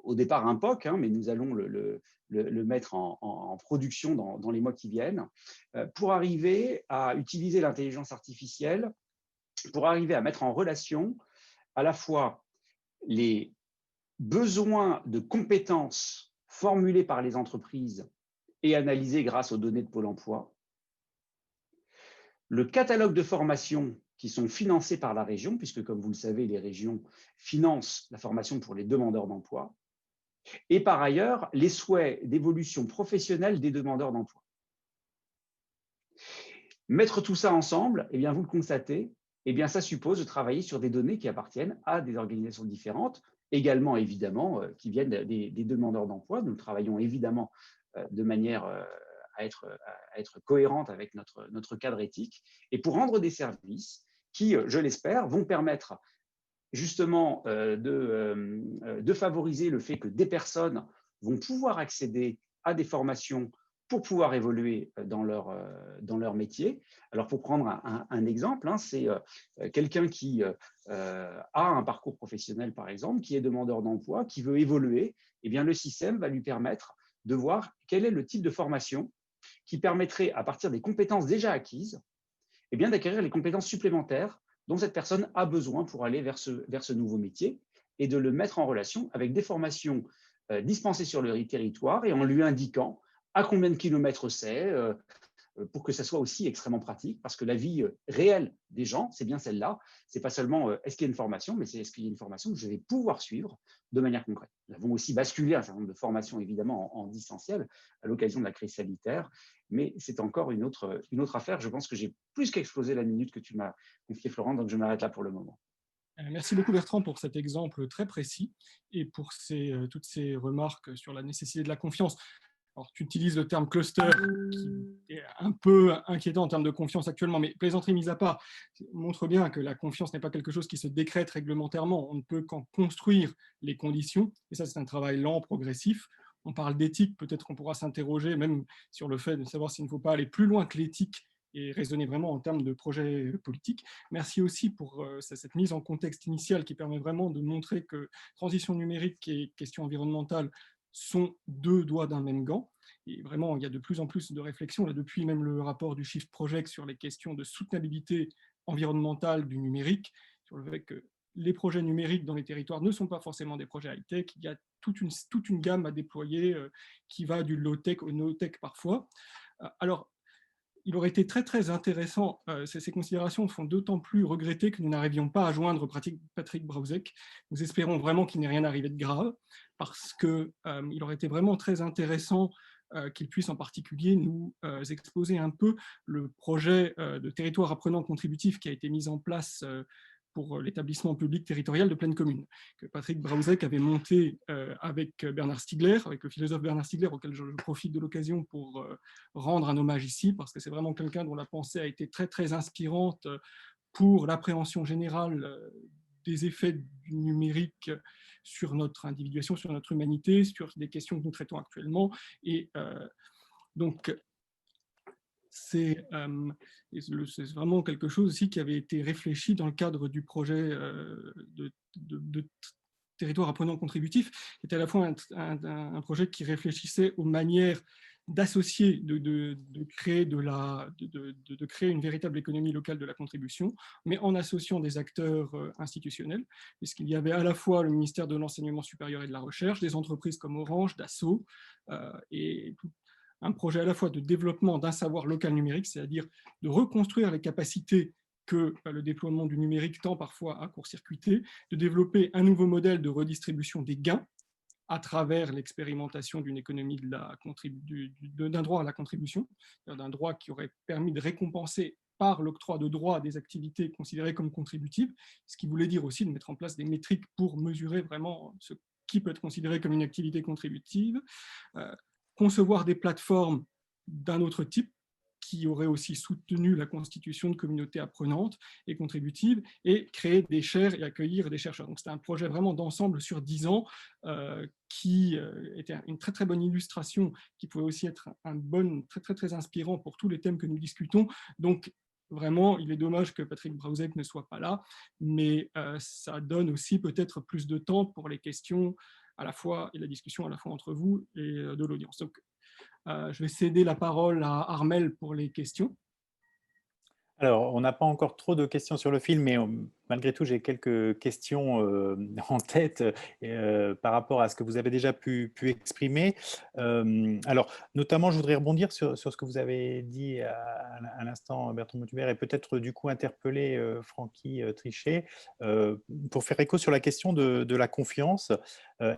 au départ un POC, mais nous allons le mettre en production dans les mois qui viennent, pour arriver à utiliser l'intelligence artificielle, pour arriver à mettre en relation à la fois les besoins de compétences formulés par les entreprises et analysés grâce aux données de Pôle emploi, le catalogue de formations qui sont financés par la région, puisque comme vous le savez, les régions financent la formation pour les demandeurs d'emploi, et par ailleurs, les souhaits d'évolution professionnelle des demandeurs d'emploi. Mettre tout ça ensemble, eh bien, vous le constatez, eh bien, ça suppose de travailler sur des données qui appartiennent à des organisations différentes, également évidemment qui viennent des demandeurs d'emploi. Nous travaillons évidemment de manière à être cohérente avec notre cadre éthique, et pour rendre des services qui, je l'espère, vont permettre justement de favoriser le fait que des personnes vont pouvoir accéder à des formations pour pouvoir évoluer dans leur métier. Alors, pour prendre un exemple, c'est quelqu'un qui a un parcours professionnel, par exemple, qui est demandeur d'emploi, qui veut évoluer, eh bien, le système va lui permettre de voir quel est le type de formation qui permettrait, à partir des compétences déjà acquises, eh bien, d'acquérir les compétences supplémentaires dont cette personne a besoin pour aller vers ce nouveau métier et de le mettre en relation avec des formations dispensées sur le territoire et en lui indiquant à combien de kilomètres c'est, pour que ça soit aussi extrêmement pratique, parce que la vie réelle des gens, c'est bien celle-là. C'est pas seulement est-ce qu'il y a une formation, mais c'est est-ce qu'il y a une formation que je vais pouvoir suivre de manière concrète. Nous avons aussi basculé un certain nombre de formations, évidemment, en distanciel à l'occasion de la crise sanitaire, mais c'est encore une autre affaire. Je pense que j'ai plus qu'explosé la minute que tu m'as confiée, Florent, donc je m'arrête là pour le moment. Merci beaucoup Bertrand pour cet exemple très précis et pour toutes ces remarques sur la nécessité de la confiance. Alors, tu utilises le terme cluster qui est un peu inquiétant en termes de confiance actuellement, mais plaisanterie mise à part, montre bien que la confiance n'est pas quelque chose qui se décrète réglementairement. On ne peut qu'en construire les conditions, et ça c'est un travail lent, progressif. On parle d'éthique, peut-être qu'on pourra s'interroger même sur le fait de savoir s'il ne faut pas aller plus loin que l'éthique et raisonner vraiment en termes de projet politique. Merci aussi pour cette mise en contexte initiale qui permet vraiment de montrer que transition numérique et question environnementale sont deux doigts d'un même gant. Et vraiment, il y a de plus en plus de réflexions, là, depuis même le rapport du Shift Project sur les questions de soutenabilité environnementale du numérique, sur le fait que les projets numériques dans les territoires ne sont pas forcément des projets high-tech, il y a toute une gamme à déployer qui va du low-tech au no-tech parfois. Alors, il aurait été très très intéressant, ces considérations font d'autant plus regretter que nous n'arrivions pas à joindre Patrick Brausek. Nous espérons vraiment qu'il n'est rien arrivé de grave, parce qu'il aurait été vraiment très intéressant qu'il puisse en particulier nous exposer un peu le projet de territoire apprenant contributif qui a été mis en place pour l'établissement public territorial de Plaine Commune, que Patrick Brausek avait monté avec Bernard Stiegler, avec le philosophe Bernard Stiegler, auquel je profite de l'occasion pour rendre un hommage ici, parce que c'est vraiment quelqu'un dont la pensée a été très, très inspirante pour l'appréhension générale des effets du numérique sur notre individuation, sur notre humanité, sur des questions que nous traitons actuellement. Et donc, c'est vraiment quelque chose aussi qui avait été réfléchi dans le cadre du projet de territoire apprenant contributif, qui était à la fois un projet qui réfléchissait aux manières d'associer, de créer une véritable économie locale de la contribution, mais en associant des acteurs institutionnels, puisqu'il y avait à la fois le ministère de l'Enseignement supérieur et de la Recherche, des entreprises comme Orange, Dassault, et un projet à la fois de développement d'un savoir local numérique, c'est-à-dire de reconstruire les capacités que le déploiement du numérique tend parfois à court-circuiter, de développer un nouveau modèle de redistribution des gains à travers l'expérimentation d'une économie d'un droit à la contribution, d'un droit qui aurait permis de récompenser par l'octroi de droits des activités considérées comme contributives, ce qui voulait dire aussi de mettre en place des métriques pour mesurer vraiment ce qui peut être considéré comme une activité contributive, concevoir des plateformes d'un autre type qui auraient aussi soutenu la constitution de communautés apprenantes et contributives et créer des chaires et accueillir des chercheurs. Donc c'était un projet vraiment d'ensemble sur 10 ans qui était une très très bonne illustration, qui pouvait aussi être très très très inspirant pour tous les thèmes que nous discutons. Donc vraiment, il est dommage que Patrick Brausek ne soit pas là, mais ça donne aussi peut-être plus de temps pour les questions à la fois, et la discussion à la fois entre vous et de l'audience. Donc, je vais céder la parole à Armel pour les questions. Alors, on n'a pas encore trop de questions sur le film, mais malgré tout, j'ai quelques questions en tête par rapport à ce que vous avez déjà pu exprimer. Alors, notamment, je voudrais rebondir sur ce que vous avez dit à l'instant, Bertrand Montubert, et peut-être du coup interpeller Francky Trichet pour faire écho sur la question de la confiance.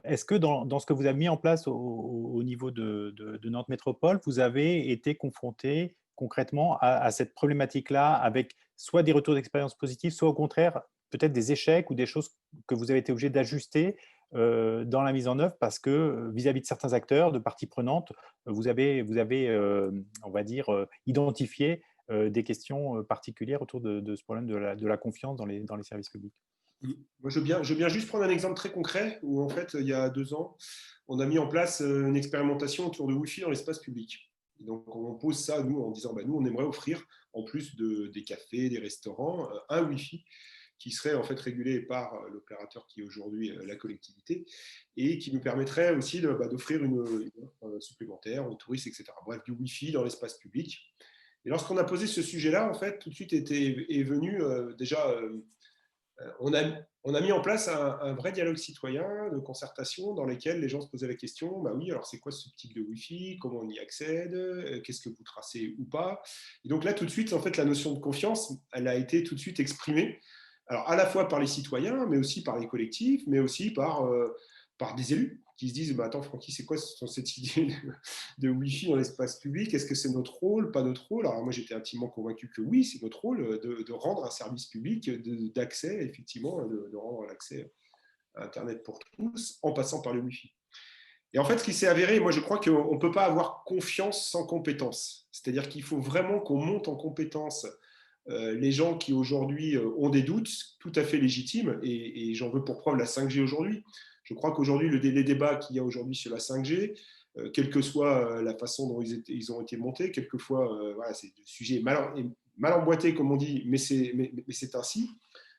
Est-ce que dans ce que vous avez mis en place au niveau de Nantes Métropole, vous avez été confronté concrètement à cette problématique-là, avec soit des retours d'expérience positifs, soit au contraire, peut-être des échecs ou des choses que vous avez été obligé d'ajuster dans la mise en œuvre parce que vis-à-vis de certains acteurs, de parties prenantes, vous avez on va dire, identifié des questions particulières autour de ce problème de la confiance dans les services publics. Moi, je veux bien juste prendre un exemple très concret où, en fait, il y a 2 ans, on a mis en place une expérimentation autour de Wi-Fi dans l'espace public. Et donc, on pose ça, nous, en disant, nous, on aimerait offrir, en plus des cafés, des restaurants, un Wi-Fi qui serait en fait régulé par l'opérateur qui est aujourd'hui la collectivité et qui nous permettrait aussi d'offrir une offre supplémentaires aux touristes, etc. Bref, du Wi-Fi dans l'espace public. Et lorsqu'on a posé ce sujet-là, en fait, tout de suite est venu déjà, on a mis en place un vrai dialogue citoyen de concertation dans lequel les gens se posaient la question, bah oui, alors c'est quoi ce type de Wi-Fi, comment on y accède, qu'est-ce que vous tracez ou pas. Et donc là, tout de suite, en fait, la notion de confiance, elle a été tout de suite exprimée, alors à la fois par les citoyens, mais aussi par les collectifs, mais aussi par des élus qui se disent, bah, attends Francky, c'est quoi cette idée de Wi-Fi dans l'espace public? Est-ce que c'est notre rôle, pas notre rôle? Alors moi, j'étais intimement convaincu que oui, c'est notre rôle de rendre un service public d'accès, effectivement, de rendre l'accès à Internet pour tous en passant par le Wi-Fi. Et en fait, ce qui s'est avéré, moi je crois qu'on ne peut pas avoir confiance sans compétence. C'est-à-dire qu'il faut vraiment qu'on monte en compétence les gens qui aujourd'hui ont des doutes tout à fait légitimes, et j'en veux pour preuve la 5G aujourd'hui. Je crois qu'aujourd'hui, les débats qu'il y a aujourd'hui sur la 5G, quelle que soit la façon dont ils ont été montés, quelquefois, voilà, c'est le sujet mal emboîté, comme on dit, mais c'est ainsi.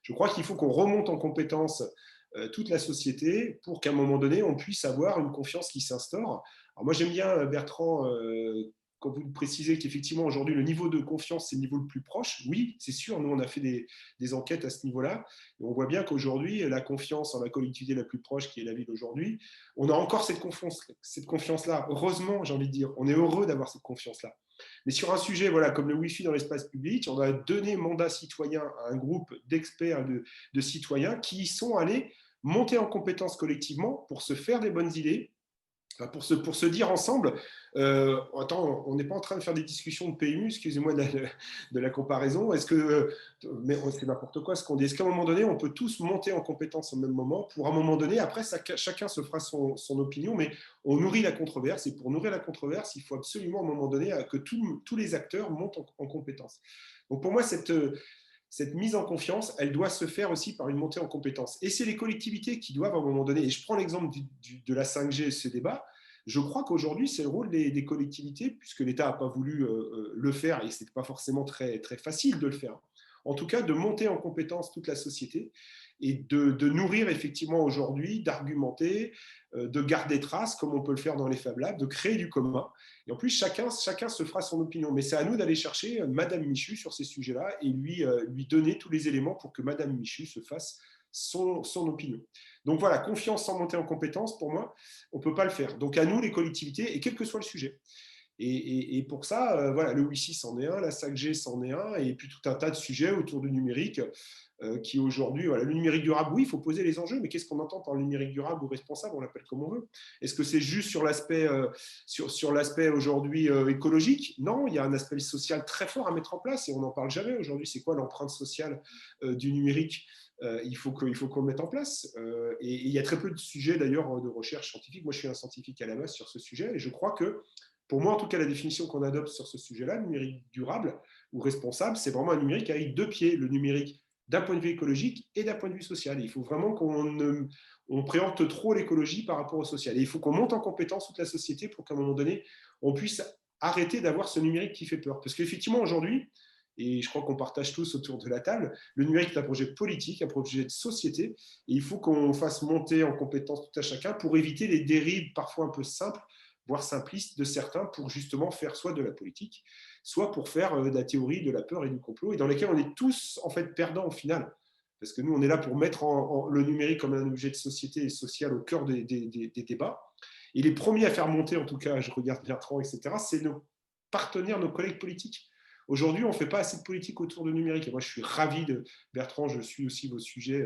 Je crois qu'il faut qu'on remonte en compétence toute la société pour qu'à un moment donné, on puisse avoir une confiance qui s'instaure. Alors moi, j'aime bien, Bertrand, quand vous précisez qu'effectivement, aujourd'hui, le niveau de confiance, c'est le niveau le plus proche. Oui, c'est sûr, nous, on a fait des enquêtes à ce niveau-là. Et on voit bien qu'aujourd'hui, la confiance en la collectivité la plus proche, qui est la ville aujourd'hui, on a encore cette confiance-là. Heureusement, j'ai envie de dire, on est heureux d'avoir cette confiance-là. Mais sur un sujet voilà, comme le Wi-Fi dans l'espace public, on a donné mandat citoyen à un groupe d'experts, de citoyens qui sont allés monter en compétences collectivement pour se faire des bonnes idées, pour se dire ensemble, attends, on n'est pas en train de faire des discussions de PMU, excusez-moi de la comparaison, mais c'est n'importe quoi ce qu'on dit. Est-ce qu'à un moment donné, on peut tous monter en compétence au même moment, pour un moment donné, après, chacun se fera son opinion, mais on nourrit la controverse, et pour nourrir la controverse, il faut absolument à un moment donné que tous les acteurs montent en compétence. Donc pour moi, cette mise en confiance, elle doit se faire aussi par une montée en compétences. Et c'est les collectivités qui doivent à un moment donné, et je prends l'exemple de la 5G, ce débat, je crois qu'aujourd'hui, c'est le rôle des collectivités, puisque l'État n'a pas voulu le faire, et ce n'était pas forcément très, très facile de le faire. En tout cas, de monter en compétence toute la société et de nourrir effectivement aujourd'hui, d'argumenter, de garder trace, comme on peut le faire dans les Fab Labs, de créer du commun. Et en plus, chacun se fera son opinion. Mais c'est à nous d'aller chercher Madame Michu sur ces sujets-là et lui donner tous les éléments pour que Madame Michu se fasse son opinion. Donc voilà, confiance sans monter en compétence, pour moi, on ne peut pas le faire. Donc à nous, les collectivités, et quel que soit le sujet. Et pour ça, voilà, le Wi-Fi c'en est un, la 5G c'en est un, et puis tout un tas de sujets autour du numérique qui aujourd'hui, voilà, le numérique durable, oui, il faut poser les enjeux, mais qu'est-ce qu'on entend par le numérique durable ou responsable? On l'appelle comme on veut. Est-ce que c'est juste sur l'aspect sur l'aspect aujourd'hui écologique? Non, il y a un aspect social très fort à mettre en place, et on n'en parle jamais aujourd'hui. C'est quoi l'empreinte sociale du numérique? Il faut qu'on le mette en place. Et il y a très peu de sujets d'ailleurs de recherche scientifique. Moi, je suis un scientifique à la base sur ce sujet, et je crois que, pour moi, en tout cas, la définition qu'on adopte sur ce sujet-là, numérique durable ou responsable, c'est vraiment un numérique avec deux pieds. Le numérique d'un point de vue écologique et d'un point de vue social. Et il faut vraiment qu'on préempte trop l'écologie par rapport au social. Et il faut qu'on monte en compétence toute la société pour qu'à un moment donné, on puisse arrêter d'avoir ce numérique qui fait peur. Parce qu'effectivement, aujourd'hui, et je crois qu'on partage tous autour de la table, le numérique est un projet politique, un projet de société, et il faut qu'on fasse monter en compétence tout à chacun pour éviter les dérives parfois un peu simples, voire simplistes de certains, pour justement faire soit de la politique, soit pour faire de la théorie, de la peur et du complot, et dans lesquels on est tous en fait perdants au final. Parce que nous, on est là pour mettre le numérique comme un objet de société et social au cœur des débats. Et les premiers à faire monter, en tout cas, je regarde Bertrand, etc., c'est nos partenaires, nos collègues politiques. Aujourd'hui, on ne fait pas assez de politique autour du numérique. Et moi, je suis ravi Bertrand, je suis aussi vos sujets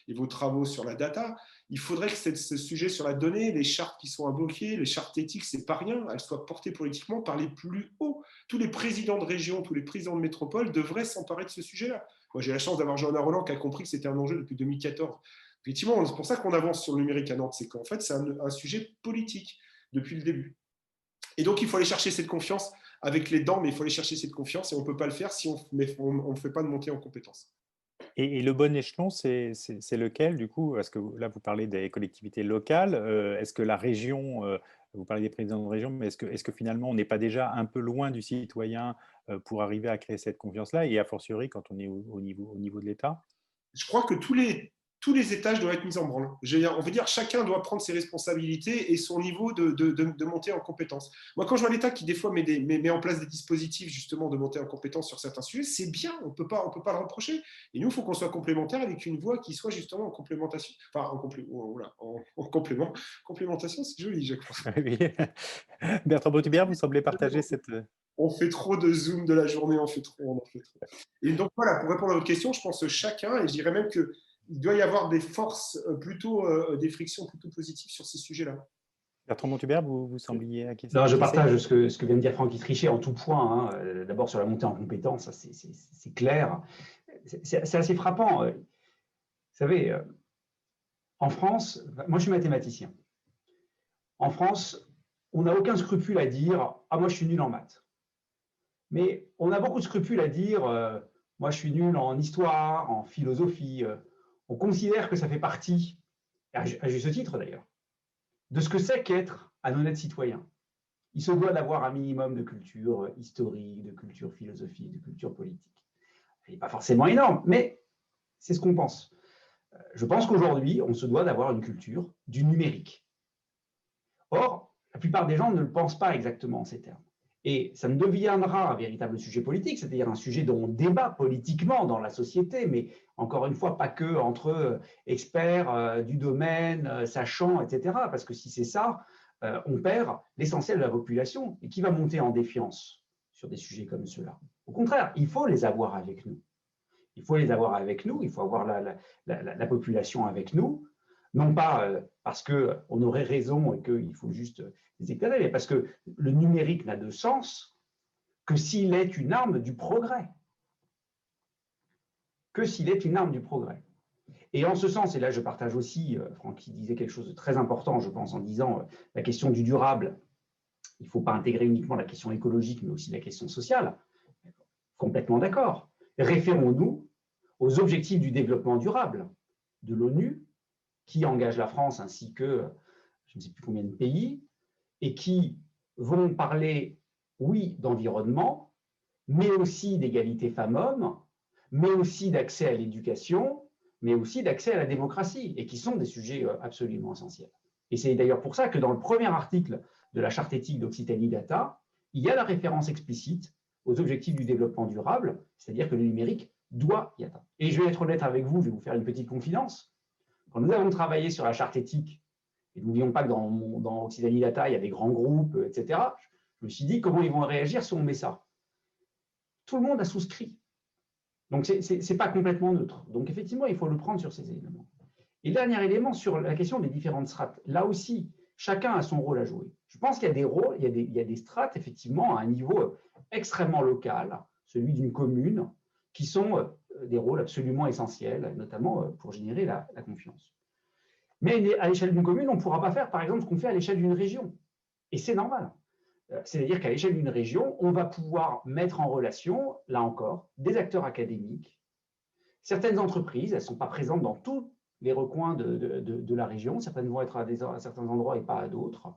et vos travaux sur la data. Il faudrait que ce sujet sur la donnée, les chartes qui sont invoquées, les chartes éthiques, c'est pas rien, elles soient portées politiquement par les plus hauts. Tous les présidents de région, tous les présidents de métropole devraient s'emparer de ce sujet-là. Moi, j'ai la chance d'avoir Johanna Roland qui a compris que c'était un enjeu depuis 2014. Effectivement, c'est pour ça qu'on avance sur le numérique à Nantes, c'est qu'en fait, c'est un sujet politique depuis le début. Et donc, il faut aller chercher cette confiance avec les dents, mais il faut aller chercher cette confiance, et on ne peut pas le faire si on ne fait pas de montée en compétences. Et le bon échelon, c'est lequel, du coup? Parce que là, vous parlez des collectivités locales. Est-ce que la région, vous parlez des présidents de région, mais est-ce que finalement, on n'est pas déjà un peu loin du citoyen pour arriver à créer cette confiance-là, et a fortiori quand on est au niveau de l'État? Je crois que tous tous les étages doivent être mis en branle. On veut dire chacun doit prendre ses responsabilités et son niveau de montée en compétence. Moi, quand je vois l'État qui, des fois, met en place des dispositifs justement de montée en compétence sur certains sujets, c'est bien, on peut pas le reprocher. Et nous, il faut qu'on soit complémentaires avec une voix qui soit justement en complémentation. Enfin, en complément. Complémentation, c'est joli, je crois. Oui. Bertrand Bautubert, vous semblez partager cette… On fait trop de Zoom de la journée, on en fait trop. Et donc voilà, pour répondre à votre question, je pense que chacun, et je dirais même qu'il doit y avoir des forces plutôt, des frictions plutôt positives sur ces sujets-là. Bertrand Bautubert, vous sembliez acquiescer. Non, je partage ce que vient de dire Francky Trichet en tout point. Hein. D'abord sur la montée en compétences, c'est clair. C'est assez frappant. Vous savez, en France, moi je suis mathématicien. En France, on n'a aucun scrupule à dire « Ah, moi je suis nul en maths ». Mais on a beaucoup de scrupules à dire « Moi, je suis nul en histoire, en philosophie ». On considère que ça fait partie, à juste titre d'ailleurs, de ce que c'est qu'être un honnête citoyen. Il se doit d'avoir un minimum de culture historique, de culture philosophique, de culture politique. Il n'est pas forcément énorme, mais c'est ce qu'on pense. Je pense qu'aujourd'hui, on se doit d'avoir une culture du numérique. Or, la plupart des gens ne le pensent pas exactement en ces termes. Et ça ne deviendra un véritable sujet politique, c'est-à-dire un sujet dont on débat politiquement dans la société, mais encore une fois, pas que entre experts du domaine, sachants, etc. Parce que si c'est ça, on perd l'essentiel de la population. Et qui va monter en défiance sur des sujets comme ceux-là? Au contraire, il faut les avoir avec nous. Il faut les avoir avec nous, il faut avoir la population avec nous, non pas parce qu'on aurait raison et qu'il faut juste les éclairer, mais parce que le numérique n'a de sens que s'il est une arme du progrès. Que s'il est une arme du progrès. Et en ce sens, et là je partage aussi, Franck qui disait quelque chose de très important, je pense, en disant la question du durable, il ne faut pas intégrer uniquement la question écologique, mais aussi la question sociale. Complètement d'accord. Référons-nous aux objectifs du développement durable de l'ONU, qui engage la France ainsi que je ne sais plus combien de pays, et qui vont parler, oui, d'environnement, mais aussi d'égalité femmes-hommes, mais aussi d'accès à l'éducation, mais aussi d'accès à la démocratie, et qui sont des sujets absolument essentiels. Et c'est d'ailleurs pour ça que dans le premier article de la Charte éthique d'Occitanie Data, il y a la référence explicite aux objectifs du développement durable, c'est-à-dire que le numérique doit y atteindre. Et je vais être honnête avec vous, je vais vous faire une petite confidence. Quand nous avons travaillé sur la charte éthique, et n'oublions pas que dans Occitanie Data, il y a des grands groupes, etc., je me suis dit comment ils vont réagir si on met ça. Tout le monde a souscrit. Donc, ce n'est pas complètement neutre. Donc, effectivement, il faut le prendre sur ces éléments. Et le dernier élément, sur la question des différentes strates. Là aussi, chacun a son rôle à jouer. Je pense qu'il y a des rôles, il y a des strates, effectivement, à un niveau extrêmement local, celui d'une commune, qui sont des rôles absolument essentiels, notamment pour générer la confiance. Mais à l'échelle d'une commune, on ne pourra pas faire, par exemple, ce qu'on fait à l'échelle d'une région. Et c'est normal. C'est-à-dire qu'à l'échelle d'une région, on va pouvoir mettre en relation, là encore, des acteurs académiques. Certaines entreprises, elles ne sont pas présentes dans tous les recoins de la région. Certaines vont être à certains endroits et pas à d'autres,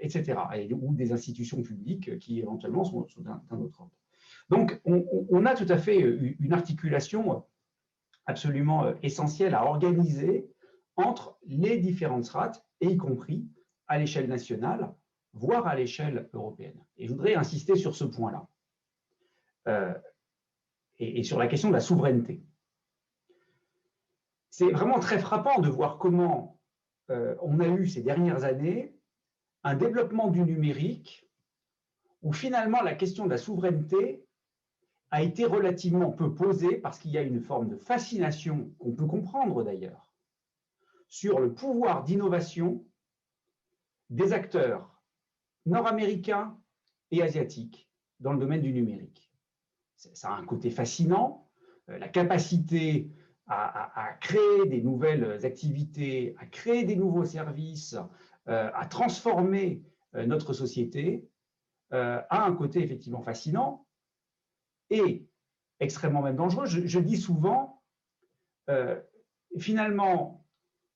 etc. Ou des institutions publiques qui, éventuellement, sont d'un autre ordre. Donc, on a tout à fait une articulation absolument essentielle à organiser entre les différentes strates, et y compris à l'échelle nationale, voire à l'échelle européenne. Et je voudrais insister sur ce point-là, et sur la question de la souveraineté. C'est vraiment très frappant de voir comment on a eu ces dernières années un développement du numérique où finalement la question de la souveraineté a été relativement peu posée parce qu'il y a une forme de fascination qu'on peut comprendre d'ailleurs sur le pouvoir d'innovation des acteurs nord-américains et asiatiques dans le domaine du numérique. Ça a un côté fascinant, la capacité à créer des nouvelles activités, à créer des nouveaux services, à transformer notre société, a un côté effectivement fascinant et extrêmement même dangereux. Je dis souvent, finalement,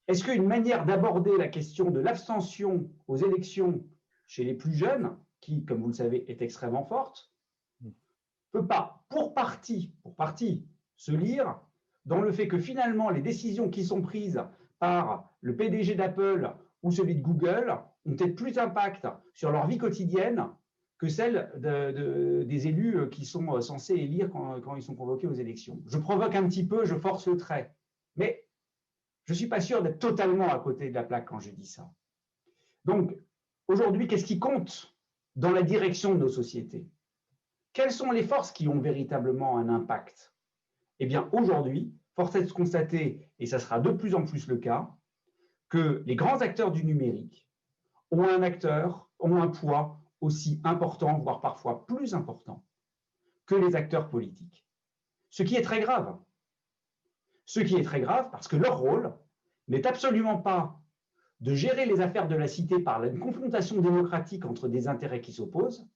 est-ce qu'une manière d'aborder la question de l'abstention aux élections chez les plus jeunes, qui, comme vous le savez, est extrêmement forte, ne peut pas, pour partie, se lire dans le fait que finalement, les décisions qui sont prises par le PDG d'Apple ou celui de Google ont peut-être plus d'impact sur leur vie quotidienne que celles des élus qui sont censés élire quand ils sont convoqués aux élections. Je provoque un petit peu, je force le trait, mais je ne suis pas sûr d'être totalement à côté de la plaque quand je dis ça. Donc, aujourd'hui, qu'est-ce qui compte dans la direction de nos sociétés? Quelles sont les forces qui ont véritablement un impact? Eh bien, aujourd'hui, force est de constater, et ça sera de plus en plus le cas, que les grands acteurs du numérique ont un poids aussi important, voire parfois plus important, que les acteurs politiques. Ce qui est très grave. Ce qui est très grave parce que leur rôle n'est absolument pas de gérer les affaires de la cité par une confrontation démocratique entre des intérêts qui s'opposent,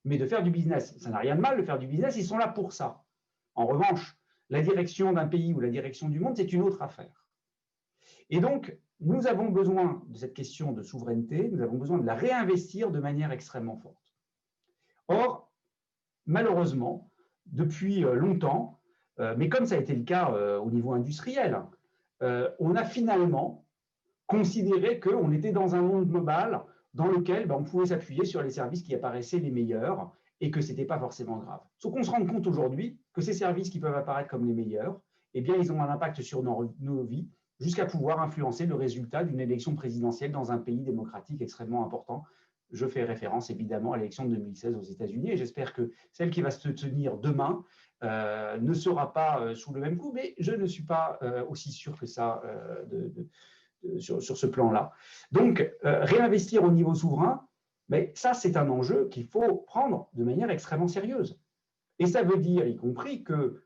mais de faire du business. Ça n'a rien de mal de faire du business, ils sont là pour ça. En revanche, la direction d'un pays ou la direction du monde, c'est une autre affaire. Et donc, nous avons besoin de cette question de souveraineté, nous avons besoin de la réinvestir de manière extrêmement forte. Or, malheureusement, depuis longtemps, mais comme ça a été le cas au niveau industriel, on a finalement considéré qu'on était dans un monde global dans lequel on pouvait s'appuyer sur les services qui apparaissaient les meilleurs et que ce n'était pas forcément grave. Sauf qu'on se rend compte aujourd'hui que ces services qui peuvent apparaître comme les meilleurs, eh bien, ils ont un impact sur nos vies jusqu'à pouvoir influencer le résultat d'une élection présidentielle dans un pays démocratique extrêmement important. Je fais référence évidemment à l'élection de 2016 aux États-Unis et j'espère que celle qui va se tenir demain ne sera pas sous le même coup, mais je ne suis pas aussi sûr que ça sur ce plan-là. Donc, réinvestir au niveau souverain, mais ça, c'est un enjeu qu'il faut prendre de manière extrêmement sérieuse. Et ça veut dire, y compris, que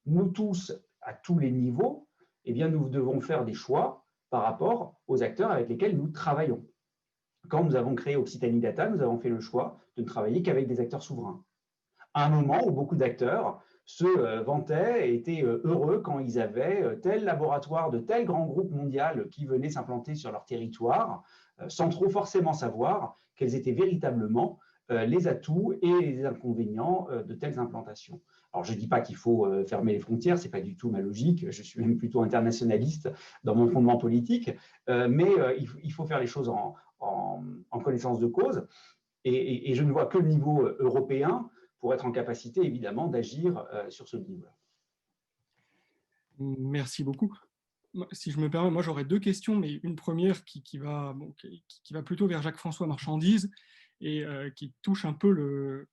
nous tous, à tous les niveaux, eh bien, nous devons faire des choix par rapport aux acteurs avec lesquels nous travaillons. Quand nous avons créé Occitanie Data, nous avons fait le choix de ne travailler qu'avec des acteurs souverains. À un moment où beaucoup d'acteurs se vantaient et étaient heureux quand ils avaient tel laboratoire de tel grand groupe mondial qui venait s'implanter sur leur territoire, sans trop forcément savoir quels étaient véritablement les atouts et les inconvénients de telles implantations. Alors, je ne dis pas qu'il faut fermer les frontières, ce n'est pas du tout ma logique, je suis même plutôt internationaliste dans mon fondement politique, mais il faut faire les choses en connaissance de cause. Et je ne vois que le niveau européen pour être en capacité, évidemment, d'agir sur ce niveau-là. Merci beaucoup. Si je me permets, moi j'aurais deux questions, mais une première qui va plutôt vers Jacques-François Marchandise et qui touche un peu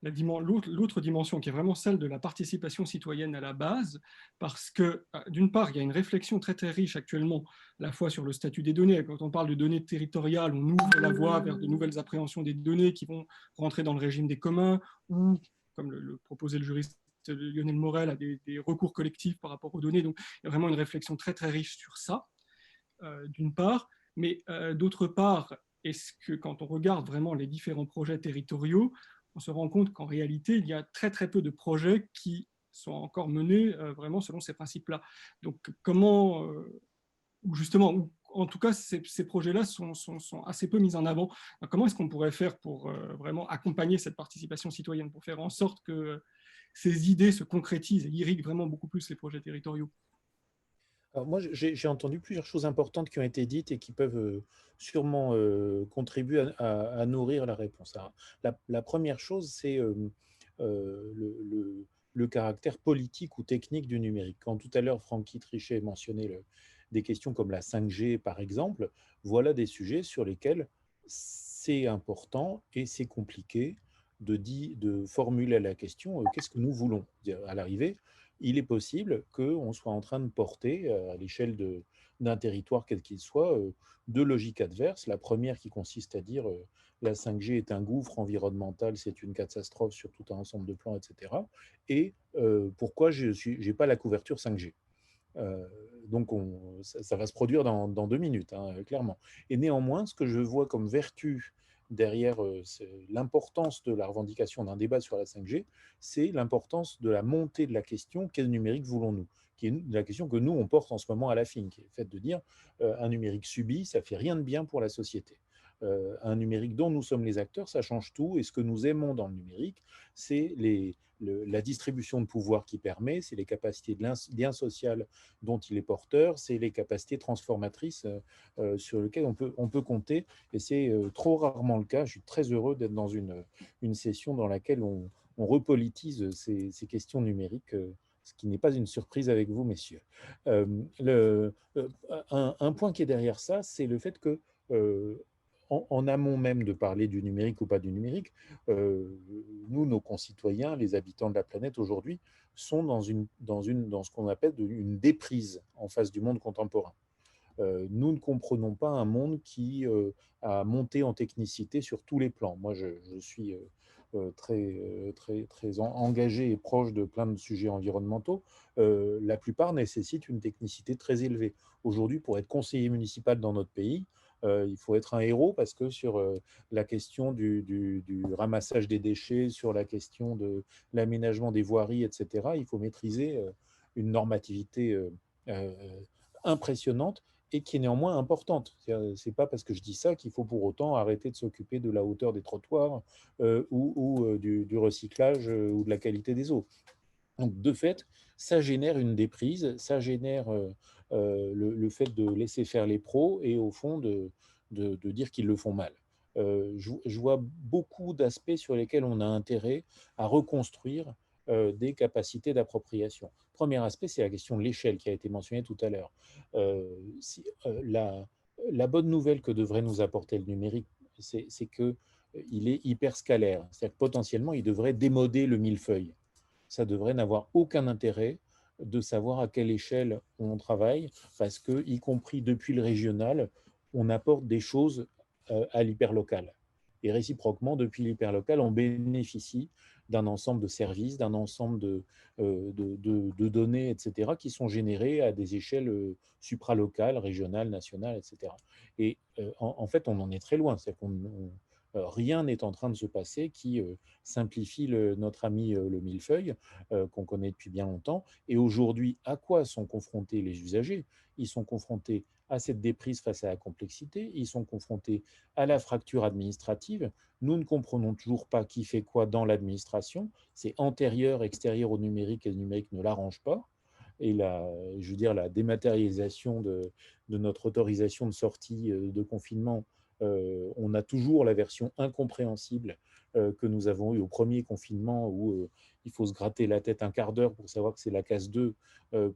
l'autre dimension, qui est vraiment celle de la participation citoyenne à la base, parce que, d'une part, il y a une réflexion très très riche actuellement, à la fois sur le statut des données. Quand on parle de données territoriales, on ouvre la voie vers de nouvelles appréhensions des données qui vont rentrer dans le régime des communs, ou, comme le proposait le juriste Lionel Morel, à des recours collectifs par rapport aux données. Donc, il y a vraiment une réflexion très très riche sur ça, d'une part. Mais d'autre part, est-ce que quand on regarde vraiment les différents projets territoriaux, on se rend compte qu'en réalité, il y a très très peu de projets qui sont encore menés vraiment selon ces principes-là. Donc comment, ou justement, ou en tout cas, ces projets-là sont assez peu mis en avant. Alors, comment est-ce qu'on pourrait faire pour vraiment accompagner cette participation citoyenne, pour faire en sorte que ces idées se concrétisent et irriguent vraiment beaucoup plus les projets territoriaux? Alors moi, j'ai entendu plusieurs choses importantes qui ont été dites et qui peuvent sûrement contribuer à nourrir la réponse. Alors, la première chose, c'est le caractère politique ou technique du numérique. Quand tout à l'heure, Francky Trichet mentionnait des questions comme la 5G, par exemple, voilà des sujets sur lesquels c'est important et c'est compliqué de formuler la question qu'est-ce que nous voulons à l'arrivée. Il est possible qu'on soit en train de porter à l'échelle d'un territoire quel qu'il soit deux logiques adverses. La première qui consiste à dire la 5G est un gouffre environnemental, c'est une catastrophe sur tout un ensemble de plans, etc. Et pourquoi je n'ai pas la couverture 5G. Donc ça va se produire dans 2 minutes, hein, clairement. Et néanmoins, ce que je vois comme vertu derrière l'importance de la revendication d'un débat sur la 5G, c'est l'importance de la montée de la question quel numérique voulons-nous, qui est la question que nous, on porte en ce moment à la FIN, qui est le fait de dire un numérique subi, ça ne fait rien de bien pour la société. un numérique dont nous sommes les acteurs, ça change tout. Et ce que nous aimons dans le numérique, c'est la distribution de pouvoir qui permet, c'est les capacités de lien social dont il est porteur, c'est les capacités transformatrices sur lesquelles on peut compter. Et c'est trop rarement le cas. Je suis très heureux d'être dans une session dans laquelle on repolitise ces questions numériques, ce qui n'est pas une surprise avec vous, messieurs. Un point qui est derrière ça, c'est le fait que, en amont même de parler du numérique ou pas du numérique, nous, nos concitoyens, les habitants de la planète aujourd'hui, sont dans ce qu'on appelle une déprise en face du monde contemporain. Nous ne comprenons pas un monde qui a monté en technicité sur tous les plans. Moi, je suis très engagé et proche de plein de sujets environnementaux. La plupart nécessitent une technicité très élevée. Aujourd'hui, pour être conseiller municipal dans notre pays, il faut être un héros parce que sur la question du ramassage des déchets, sur la question de l'aménagement des voiries, etc., il faut maîtriser une normativité impressionnante et qui est néanmoins importante. Ce n'est pas parce que je dis ça qu'il faut pour autant arrêter de s'occuper de la hauteur des trottoirs ou du recyclage ou de la qualité des eaux. Donc, de fait, ça génère une déprise, ça génère le fait de laisser faire les pros et au fond de dire qu'ils le font mal. Je vois beaucoup d'aspects sur lesquels on a intérêt à reconstruire des capacités d'appropriation. Premier aspect, c'est la question de l'échelle qui a été mentionnée tout à l'heure. La bonne nouvelle que devrait nous apporter le numérique, c'est qu'il est hyperscalaire. C'est-à-dire que potentiellement, il devrait démoder le millefeuille. Ça devrait n'avoir aucun intérêt de savoir à quelle échelle on travaille, parce que, y compris depuis le régional, on apporte des choses à l'hyperlocal. Et réciproquement, depuis l'hyperlocal, on bénéficie d'un ensemble de services, d'un ensemble de données, etc., qui sont générées à des échelles supralocales, régionales, nationales, etc. Et en fait, on en est très loin. C'est-à-dire qu'on rien n'est en train de se passer qui simplifie notre ami le millefeuille, qu'on connaît depuis bien longtemps. Et aujourd'hui, à quoi sont confrontés les usagers? Ils sont confrontés à cette déprise face à la complexité, ils sont confrontés à la fracture administrative. Nous ne comprenons toujours pas qui fait quoi dans l'administration. C'est antérieur, extérieur au numérique et le numérique ne l'arrange pas. Et la dématérialisation de notre autorisation de sortie de confinement, on a toujours la version incompréhensible que nous avons eue au premier confinement où il faut se gratter la tête un quart d'heure pour savoir que c'est la case 2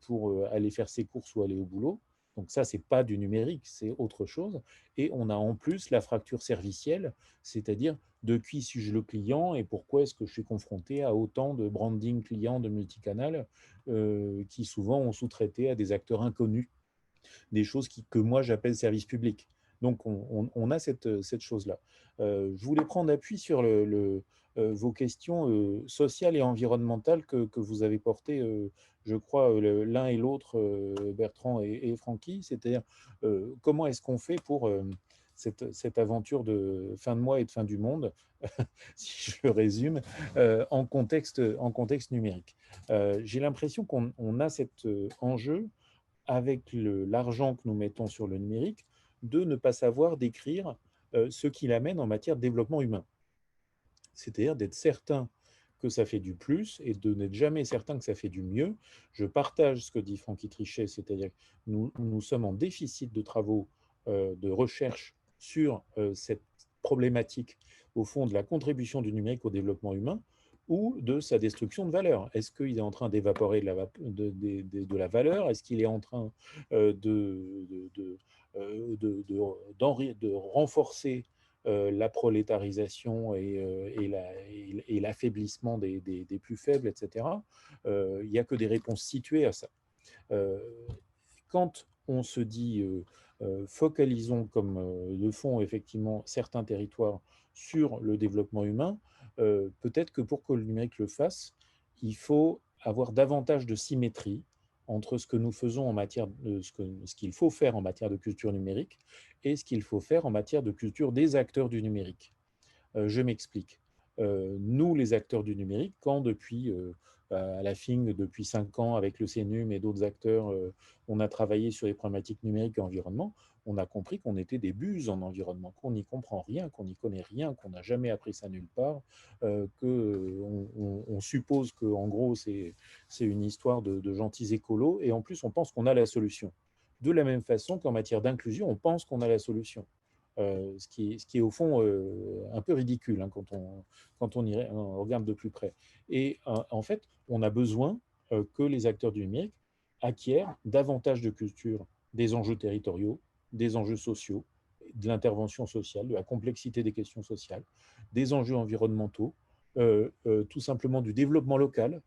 pour aller faire ses courses ou aller au boulot. Donc ça, ce n'est pas du numérique, c'est autre chose. Et on a en plus la fracture servicielle, c'est-à-dire de qui suis-je le client et pourquoi est-ce que je suis confronté à autant de branding client de multicanal qui souvent ont sous-traité à des acteurs inconnus des choses que moi j'appelle service public. Donc on a cette chose-là. Je voulais prendre appui sur vos questions sociales et environnementales que vous avez portées, je crois, l'un et l'autre, Bertrand et Francky, c'est-à-dire comment est-ce qu'on fait pour cette aventure de fin de mois et de fin du monde, si je le résume, en contexte numérique. J'ai l'impression qu'on a cet enjeu avec l'argent que nous mettons sur le numérique, de ne pas savoir décrire ce qu'il amène en matière de développement humain. C'est-à-dire d'être certain que ça fait du plus et de n'être jamais certain que ça fait du mieux. Je partage ce que dit Francky Trichet, c'est-à-dire que nous sommes en déficit de travaux de recherche sur cette problématique, au fond, de la contribution du numérique au développement humain ou de sa destruction de valeur. Est-ce qu'il est en train d'évaporer de la valeur? Est-ce qu'il est en train de renforcer la prolétarisation et l'affaiblissement des plus faibles, etc. Il n'y a que des réponses situées à ça. Quand on se dit focalisons comme le font effectivement certains territoires sur le développement humain, peut-être que pour que le numérique le fasse, il faut avoir davantage de symétrie entre ce que nous faisons en matière de ce qu'il faut faire en matière de culture numérique et ce qu'il faut faire en matière de culture des acteurs du numérique. Je m'explique. nous, les acteurs du numérique, quand depuis à la FING, depuis 5 ans, avec le CNUM et d'autres acteurs, on a travaillé sur les problématiques numériques et environnement, on a compris qu'on était des buses en environnement, qu'on n'y comprend rien, qu'on n'y connaît rien, qu'on n'a jamais appris ça nulle part, qu'on suppose qu'en gros, c'est une histoire de gentils écolos, et en plus, on pense qu'on a la solution. De la même façon qu'en matière d'inclusion, on pense qu'on a la solution. Ce qui est au fond un peu ridicule hein, quand on regarde de plus près. Et en fait, on a besoin que les acteurs du numérique acquièrent davantage de culture des enjeux territoriaux, des enjeux sociaux, de l'intervention sociale, de la complexité des questions sociales, des enjeux environnementaux, tout simplement du développement local,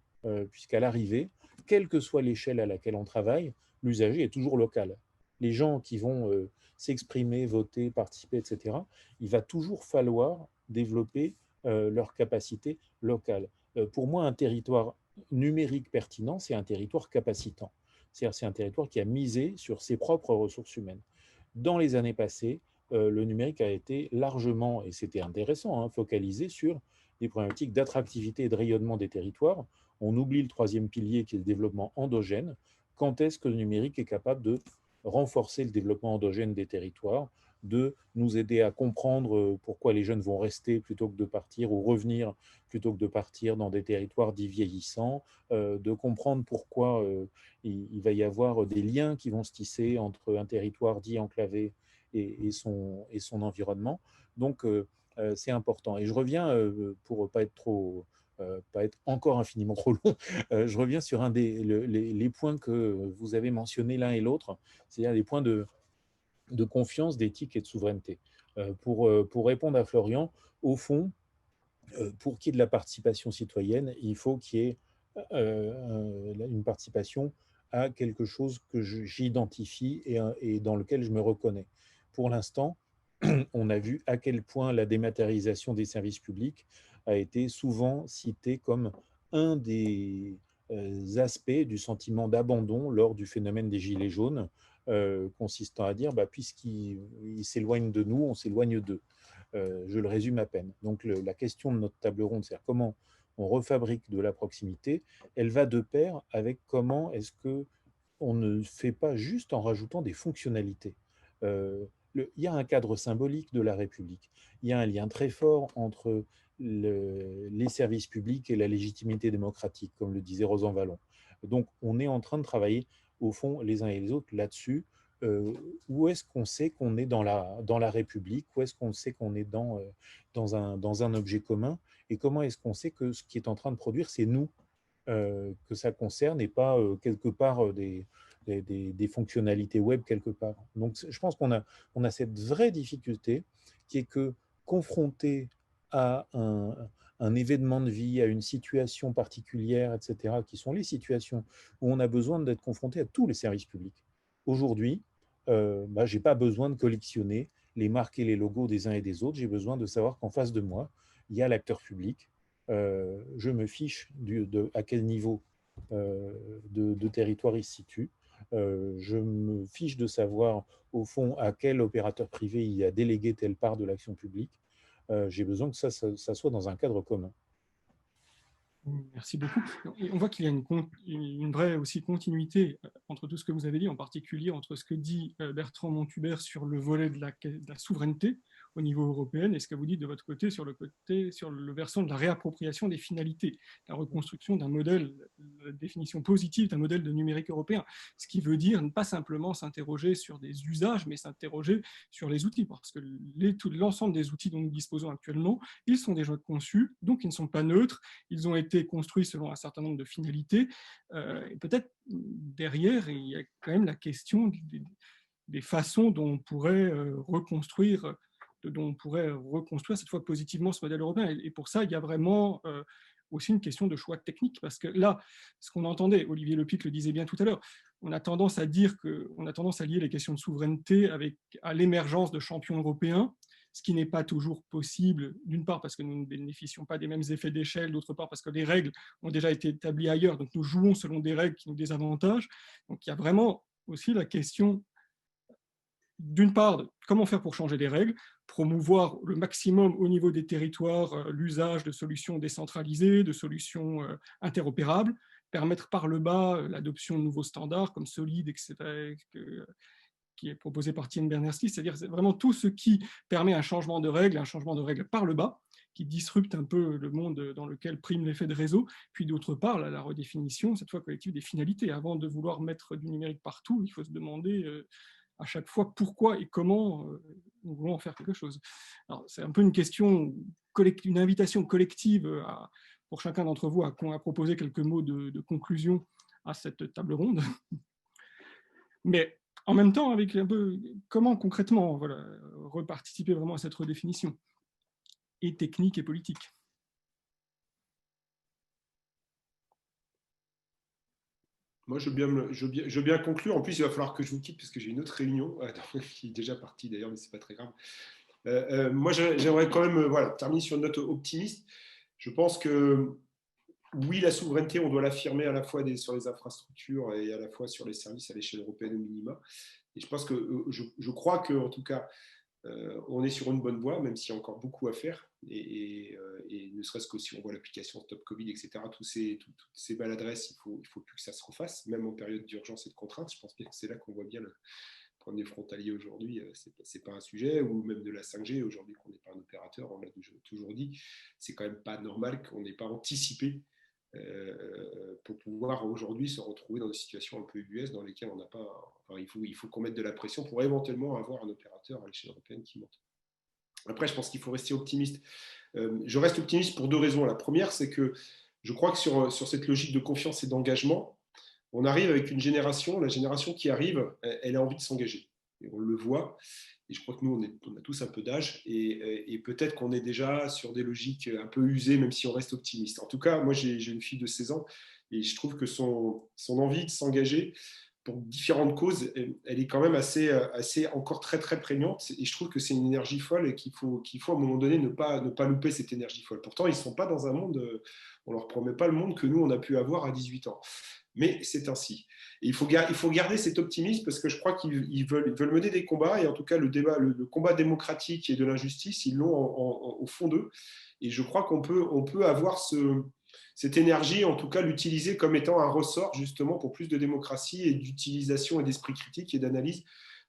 puisqu'à l'arrivée, quelle que soit l'échelle à laquelle on travaille, l'usager est toujours local. Les gens qui vont s'exprimer, voter, participer, etc., il va toujours falloir développer leurs capacités locales. Pour moi, un territoire numérique pertinent, c'est un territoire capacitant. C'est-à-dire c'est un territoire qui a misé sur ses propres ressources humaines. Dans les années passées, le numérique a été largement, et c'était intéressant, hein, focalisé sur des problématiques d'attractivité et de rayonnement des territoires. On oublie le troisième pilier qui est le développement endogène. Quand est-ce que le numérique est capable de renforcer le développement endogène des territoires, de nous aider à comprendre pourquoi les jeunes vont rester plutôt que de partir ou revenir plutôt que de partir dans des territoires dits vieillissants, de comprendre pourquoi il va y avoir des liens qui vont se tisser entre un territoire dit enclavé et son environnement. Donc, c'est important. Et je reviens, pour pas être encore infiniment trop long, je reviens sur les points que vous avez mentionnés l'un et l'autre, c'est-à-dire les points de confiance, d'éthique et de souveraineté. Pour répondre à Florian, au fond, pour qu'il y ait de la participation citoyenne, il faut qu'il y ait une participation à quelque chose que j'identifie et dans lequel je me reconnais. Pour l'instant, on a vu à quel point la dématérialisation des services publics a été souvent citée comme un des aspects du sentiment d'abandon lors du phénomène des Gilets jaunes, consistant à dire, puisqu'ils s'éloignent de nous, on s'éloigne d'eux. Je le résume à peine. Donc la question de notre table ronde, c'est comment on refabrique de la proximité, elle va de pair avec comment est-ce qu'on ne fait pas juste en rajoutant des fonctionnalités. Il y a un cadre symbolique de la République. Il y a un lien très fort entre les services publics et la légitimité démocratique, comme le disait Rosan Vallon. Donc, on est en train de travailler, au fond, les uns et les autres là-dessus. Où est-ce qu'on sait qu'on est dans la République? Où est-ce qu'on sait qu'on est dans un objet commun? Et comment est-ce qu'on sait que ce qui est en train de produire, c'est nous que ça concerne et pas quelque part des fonctionnalités web quelque part. Donc, je pense qu'on a cette vraie difficulté qui est que confronté à un événement de vie, à une situation particulière, etc., qui sont les situations où on a besoin d'être confronté à tous les services publics. Aujourd'hui, je n'ai pas besoin de collectionner les marques et les logos des uns et des autres. J'ai besoin de savoir qu'en face de moi, il y a l'acteur public. Je me fiche à quel niveau de territoire il se situe. Je me fiche de savoir, au fond, à quel opérateur privé il a délégué telle part de l'action publique. J'ai besoin que ça soit dans un cadre commun. Merci beaucoup. Et on voit qu'il y a une vraie aussi continuité entre tout ce que vous avez dit, en particulier entre ce que dit Bertrand Montubert sur le volet de la souveraineté au niveau européen et ce que vous dites de votre côté sur le versant de la réappropriation des finalités, la reconstruction d'un modèle, la définition positive d'un modèle de numérique européen, ce qui veut dire ne pas simplement s'interroger sur des usages, mais s'interroger sur les outils, parce que l'ensemble des outils dont nous disposons actuellement, ils sont déjà conçus, donc ils ne sont pas neutres, ils ont été construits selon un certain nombre de finalités. Et peut-être derrière, il y a quand même la question des façons dont on pourrait reconstruire cette fois positivement ce modèle européen. Et pour ça, il y a vraiment aussi une question de choix technique, parce que là, ce qu'on entendait, Olivier Lepic le disait bien tout à l'heure, on a tendance à lier les questions de souveraineté à l'émergence de champions européens, ce qui n'est pas toujours possible, d'une part parce que nous ne bénéficions pas des mêmes effets d'échelle, d'autre part parce que les règles ont déjà été établies ailleurs, donc nous jouons selon des règles qui nous désavantagent. Donc il y a vraiment aussi la question, d'une part, comment faire pour changer les règles, promouvoir le maximum au niveau des territoires l'usage de solutions décentralisées, de solutions interopérables, permettre par le bas l'adoption de nouveaux standards comme Solid, etc., qui est proposé par Tim Berners-Lee, c'est-à-dire vraiment tout ce qui permet un changement de règles par le bas, qui disrupte un peu le monde dans lequel prime l'effet de réseau, puis d'autre part, la redéfinition, cette fois collective, des finalités. Avant de vouloir mettre du numérique partout, il faut se demander à chaque fois pourquoi et comment nous voulons en faire quelque chose. Alors, c'est un peu une question, une invitation collective pour chacun d'entre vous à proposer quelques mots de conclusion à cette table ronde. Mais en même temps, avec un peu comment concrètement reparticiper vraiment à cette redéfinition, et technique et politique. Moi, je veux bien conclure. En plus, il va falloir que je vous quitte parce que j'ai une autre réunion qui est déjà partie d'ailleurs, mais ce n'est pas très grave. Moi, j'aimerais quand même terminer sur une note optimiste. Je pense que oui, la souveraineté, on doit l'affirmer à la fois sur les infrastructures et à la fois sur les services à l'échelle européenne au minima. Et je pense que je crois qu'en tout cas, on est sur une bonne voie, même s'il y a encore beaucoup à faire. Et ne serait-ce que si on voit l'application Stop Covid, etc., toutes ces maladresses, il faut plus que ça se refasse, même en période d'urgence et de contrainte. Je pense bien que c'est là qu'on voit bien le problème des frontaliers aujourd'hui. C'est pas un sujet, ou même de la 5G, aujourd'hui qu'on n'est pas un opérateur, on l'a toujours dit. C'est quand même pas normal qu'on n'ait pas anticipé pour pouvoir aujourd'hui se retrouver dans des situations un peu ubuesques dans lesquelles on n'a pas. Enfin, il faut qu'on mette de la pression pour éventuellement avoir un opérateur à l'échelle européenne qui monte. Après, je pense qu'il faut rester optimiste. Je reste optimiste pour deux raisons. La première, c'est que je crois que sur cette logique de confiance et d'engagement, on arrive avec une génération, la génération qui arrive, elle a envie de s'engager. Et on le voit. Et je crois que nous, on a tous un peu d'âge et peut-être qu'on est déjà sur des logiques un peu usées, même si on reste optimiste. En tout cas, moi, j'ai une fille de 16 ans et je trouve que son envie de s'engager pour différentes causes, elle est quand même assez encore très, très prégnante. Et je trouve que c'est une énergie folle et qu'il faut à un moment donné ne pas louper cette énergie folle. Pourtant, ils ne sont pas dans un monde, on ne leur promet pas le monde que nous, on a pu avoir à 18 ans. Mais c'est ainsi. Et il faut garder cet optimisme parce que je crois qu'ils veulent mener des combats et en tout cas le combat démocratique et de l'injustice, ils l'ont au fond d'eux. Et je crois qu'on peut avoir cette énergie, en tout cas l'utiliser comme étant un ressort justement pour plus de démocratie et d'utilisation et d'esprit critique et d'analyse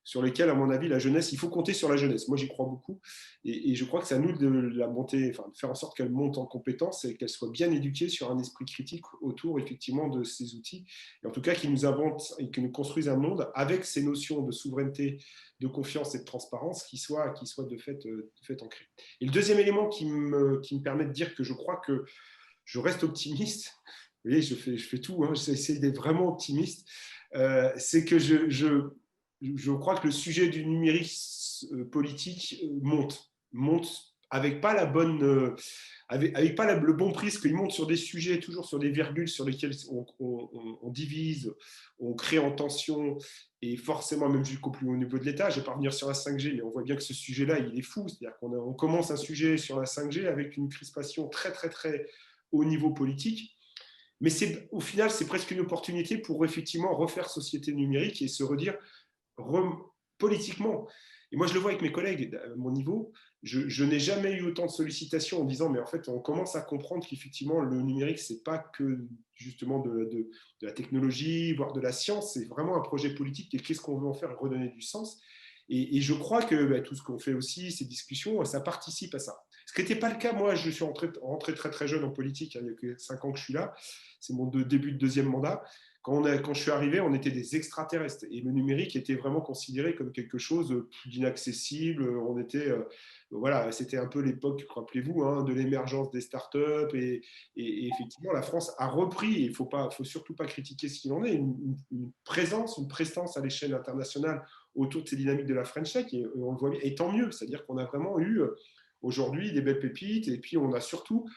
sur lesquels, à mon avis, la jeunesse, il faut compter sur la jeunesse. Moi, j'y crois beaucoup. Et je crois que c'est à nous de la monter, de faire en sorte qu'elle monte en compétences et qu'elle soit bien éduquée sur un esprit critique autour, effectivement, de ces outils. Et en tout cas, qu'ils nous inventent et qu'ils nous construisent un monde avec ces notions de souveraineté, de confiance et de transparence qui soient de fait ancrées. Et le deuxième élément qui me permet de dire que je crois que je reste optimiste, vous voyez, je fais tout, hein, j'essaie d'être vraiment optimiste, c'est que je crois que le sujet du numérique politique monte avec pas la bonne, avec pas le bon prisme, qu'il monte sur des sujets, toujours sur des virgules sur lesquelles on divise, on crée en tension, et forcément même jusqu'au plus haut niveau de l'État. Je ne vais pas revenir sur la 5G, mais on voit bien que ce sujet-là, il est fou. C'est-à-dire qu'on commence un sujet sur la 5G avec une crispation très, très, très haut niveau politique. Mais au final, c'est presque une opportunité pour effectivement refaire société numérique et se redire politiquement. Et moi, je le vois avec mes collègues à mon niveau, je n'ai jamais eu autant de sollicitations en disant, mais en fait, on commence à comprendre qu'effectivement, le numérique, ce n'est pas que justement de la technologie, voire de la science, c'est vraiment un projet politique et qu'est-ce qu'on veut en faire, redonner du sens. Et je crois que tout ce qu'on fait aussi, ces discussions, ça participe à ça. Ce qui n'était pas le cas, moi, je suis rentré très très jeune en politique, il y a que 5 ans que je suis là, c'est mon début de deuxième mandat. Quand je suis arrivé, on était des extraterrestres et le numérique était vraiment considéré comme quelque chose d'inaccessible. On était, voilà, c'était un peu l'époque, rappelez-vous, hein, de l'émergence des startups et effectivement, la France a repris. Il faut surtout pas critiquer ce qu'il en est, une présence, une prestance à l'échelle internationale autour de ces dynamiques de la French Tech et on le voit bien. Et tant mieux, c'est-à-dire qu'on a vraiment eu aujourd'hui des belles pépites et puis on a surtout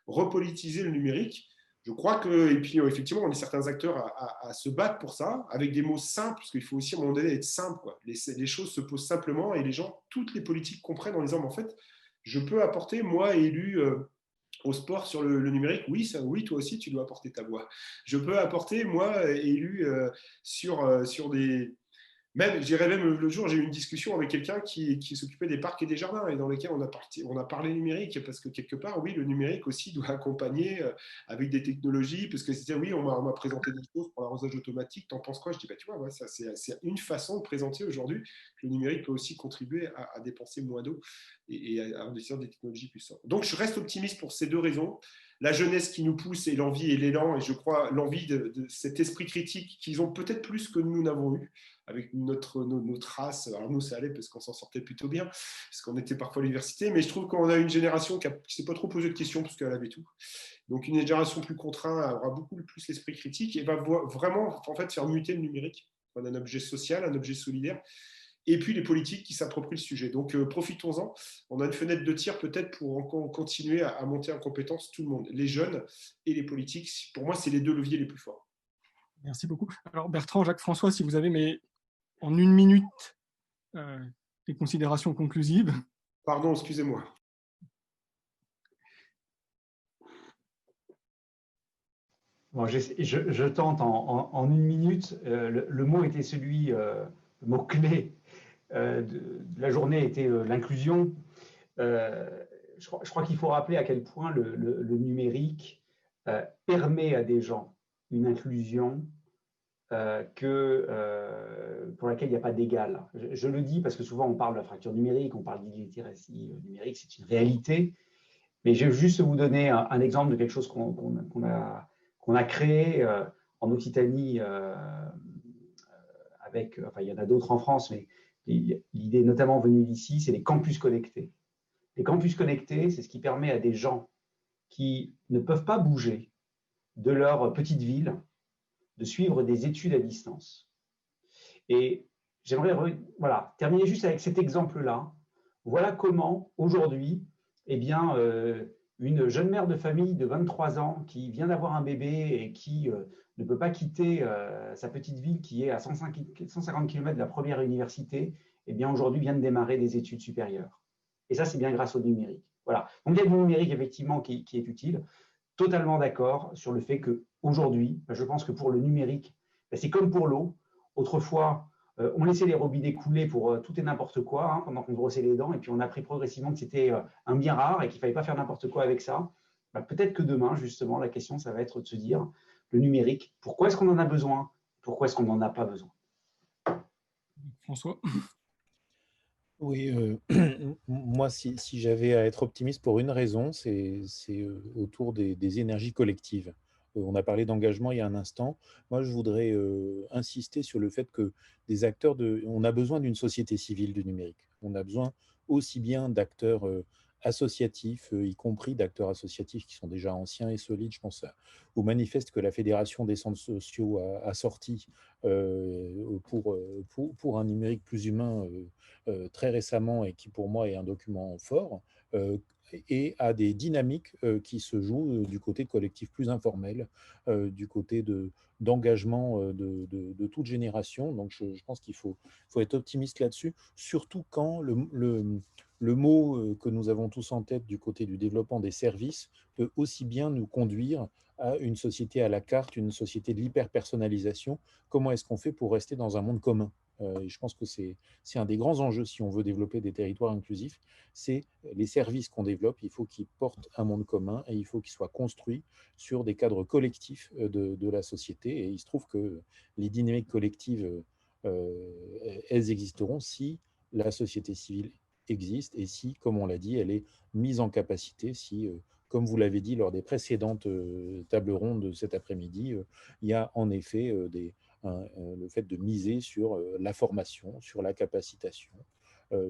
repolitisé le numérique. Je crois que, et puis effectivement, on est certains acteurs à se battre pour ça, avec des mots simples, parce qu'il faut aussi à un moment donné être simple, quoi. Les choses se posent simplement et les gens, toutes les politiques comprennent en disant, mais en fait, je peux apporter, moi, élu au sport sur le numérique, oui, oui, toi aussi, tu dois apporter ta voix. Je peux apporter, moi, élu sur des Même, je dirais même le jour, j'ai eu une discussion avec quelqu'un qui s'occupait des parcs et des jardins et dans lesquels on a parlé numérique parce que quelque part, oui, le numérique aussi doit accompagner avec des technologies parce que c'était, oui, on m'a présenté des choses pour l'arrosage automatique, t'en penses quoi? Je dis, bah, tu vois, ouais, ça, c'est une façon de présenter aujourd'hui que le numérique peut aussi contribuer à dépenser moins d'eau et à investir des technologies puissantes. Donc, je reste optimiste pour ces deux raisons. La jeunesse qui nous pousse et l'envie et l'élan, et je crois l'envie de cet esprit critique qu'ils ont peut-être plus que nous n'avons eu avec notre race. Alors nous, ça allait parce qu'on s'en sortait plutôt bien, parce qu'on était parfois à l'université, mais je trouve qu'on a une génération qui ne s'est pas trop posé de questions parce qu'elle avait tout. Donc une génération plus contrainte aura beaucoup plus l'esprit critique et va vraiment en fait, faire muter le numérique en un objet social, un objet solidaire. Et puis les politiques qui s'approprient le sujet. Donc profitons-en. On a une fenêtre de tir peut-être pour encore continuer à monter en compétence tout le monde, les jeunes et les politiques. Pour moi, c'est les deux leviers les plus forts. Merci beaucoup. Alors Bertrand, Jacques-François, si vous avez, mais en 1 minute, des considérations conclusives. Pardon, excusez-moi. Bon, je tente en 1 minute. Le mot était celui, le mot clé de la journée était l'inclusion. Je crois qu'il faut rappeler à quel point le numérique permet à des gens une inclusion pour laquelle il n'y a pas d'égal. Je le dis parce que souvent on parle de la fracture numérique, on parle d'illittératie numérique, c'est une réalité. Mais je vais juste vous donner un exemple de quelque chose qu'on a créé en Occitanie avec, enfin il y en a d'autres en France, mais l'idée notamment venue d'ici, c'est les campus connectés. Les campus connectés, c'est ce qui permet à des gens qui ne peuvent pas bouger de leur petite ville de suivre des études à distance. Et j'aimerais terminer juste avec cet exemple-là. Voilà comment, aujourd'hui, eh bien, une jeune mère de famille de 23 ans qui vient d'avoir un bébé et qui ne peut pas quitter sa petite ville qui est à 150 km de la première université, eh bien, aujourd'hui vient de démarrer des études supérieures. Et ça, c'est bien grâce au numérique. Voilà. Donc, il y a du numérique, effectivement, qui est utile. Totalement d'accord sur le fait qu'aujourd'hui, je pense que pour le numérique, c'est comme pour l'eau. Autrefois, on laissait les robinets couler pour tout et n'importe quoi pendant qu'on brossait les dents, et puis on a appris progressivement que c'était un bien rare et qu'il ne fallait pas faire n'importe quoi avec ça. Peut-être que demain, justement, la question, ça va être de se dire, le numérique, pourquoi est-ce qu'on en a besoin? Pourquoi est-ce qu'on n'en a pas besoin? François? Oui, moi, si j'avais à être optimiste pour une raison, c'est autour des énergies collectives. On a parlé d'engagement il y a un instant. Moi, je voudrais insister sur le fait que on a besoin d'une société civile du numérique. On a besoin aussi bien d'acteurs associatifs, y compris d'acteurs associatifs qui sont déjà anciens et solides. Je pense au manifeste que la Fédération des centres sociaux a sorti pour un numérique plus humain très récemment et qui pour moi est un document fort, et à des dynamiques qui se jouent du côté de collectifs plus informels, du côté d'engagement de toute génération. Donc je pense qu'il faut être optimiste là-dessus, surtout quand le mot que nous avons tous en tête du côté du développement des services peut aussi bien nous conduire à une société à la carte, une société de l'hyper-personnalisation. Comment est-ce qu'on fait pour rester dans un monde commun? Et je pense que c'est un des grands enjeux si on veut développer des territoires inclusifs, c'est les services qu'on développe, il faut qu'ils portent un monde commun et il faut qu'ils soient construits sur des cadres collectifs de la société. Et il se trouve que les dynamiques collectives, elles existeront si la société civile existe et si, comme on l'a dit, elle est mise en capacité, si, comme vous l'avez dit lors des précédentes tables rondes de cet après-midi, il y a en effet le fait de miser sur la formation, sur la capacitation,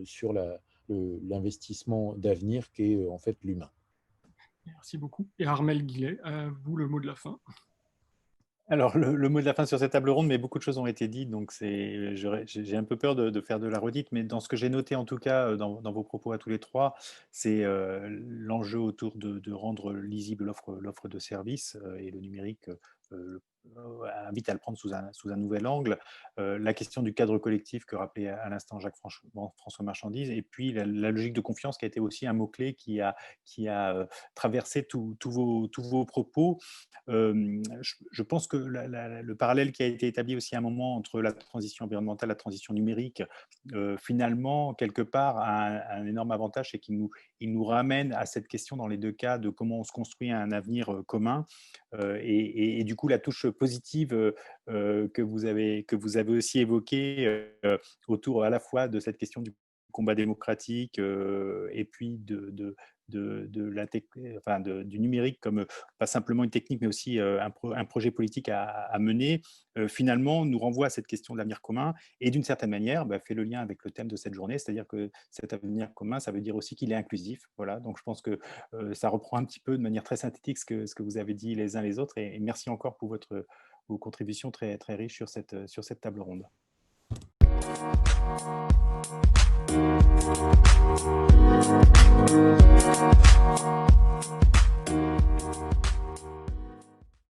sur l'investissement d'avenir qu'est en fait l'humain. Merci beaucoup. Et Armelle Guillet, à vous le mot de la fin. Alors, le mot de la fin sur cette table ronde, mais beaucoup de choses ont été dites, donc j'ai un peu peur de faire de la redite, mais dans ce que j'ai noté en tout cas dans vos propos à tous les trois, c'est l'enjeu autour de rendre lisible l'offre de services et le numérique invite à le prendre sous un nouvel angle. La question du cadre collectif que rappelait à l'instant Jacques-François Marchandise, et puis la logique de confiance qui a été aussi un mot-clé qui a traversé tous vos propos. Je pense que le parallèle qui a été établi aussi à un moment entre la transition environnementale et la transition numérique, finalement, quelque part, a un énorme avantage, c'est qu'il nous ramène à cette question dans les deux cas de comment on se construit un avenir commun. Et du coup, la touche positive que vous avez aussi évoquée autour à la fois de cette question du combat démocratique et puis du numérique comme pas simplement une technique, mais aussi un projet politique à mener, finalement nous renvoie à cette question de l'avenir commun et d'une certaine manière fait le lien avec le thème de cette journée, c'est-à-dire que cet avenir commun, ça veut dire aussi qu'il est inclusif. Voilà, donc je pense que ça reprend un petit peu de manière très synthétique ce que vous avez dit les uns les autres, et merci encore pour vos contributions très, très riches sur cette table ronde.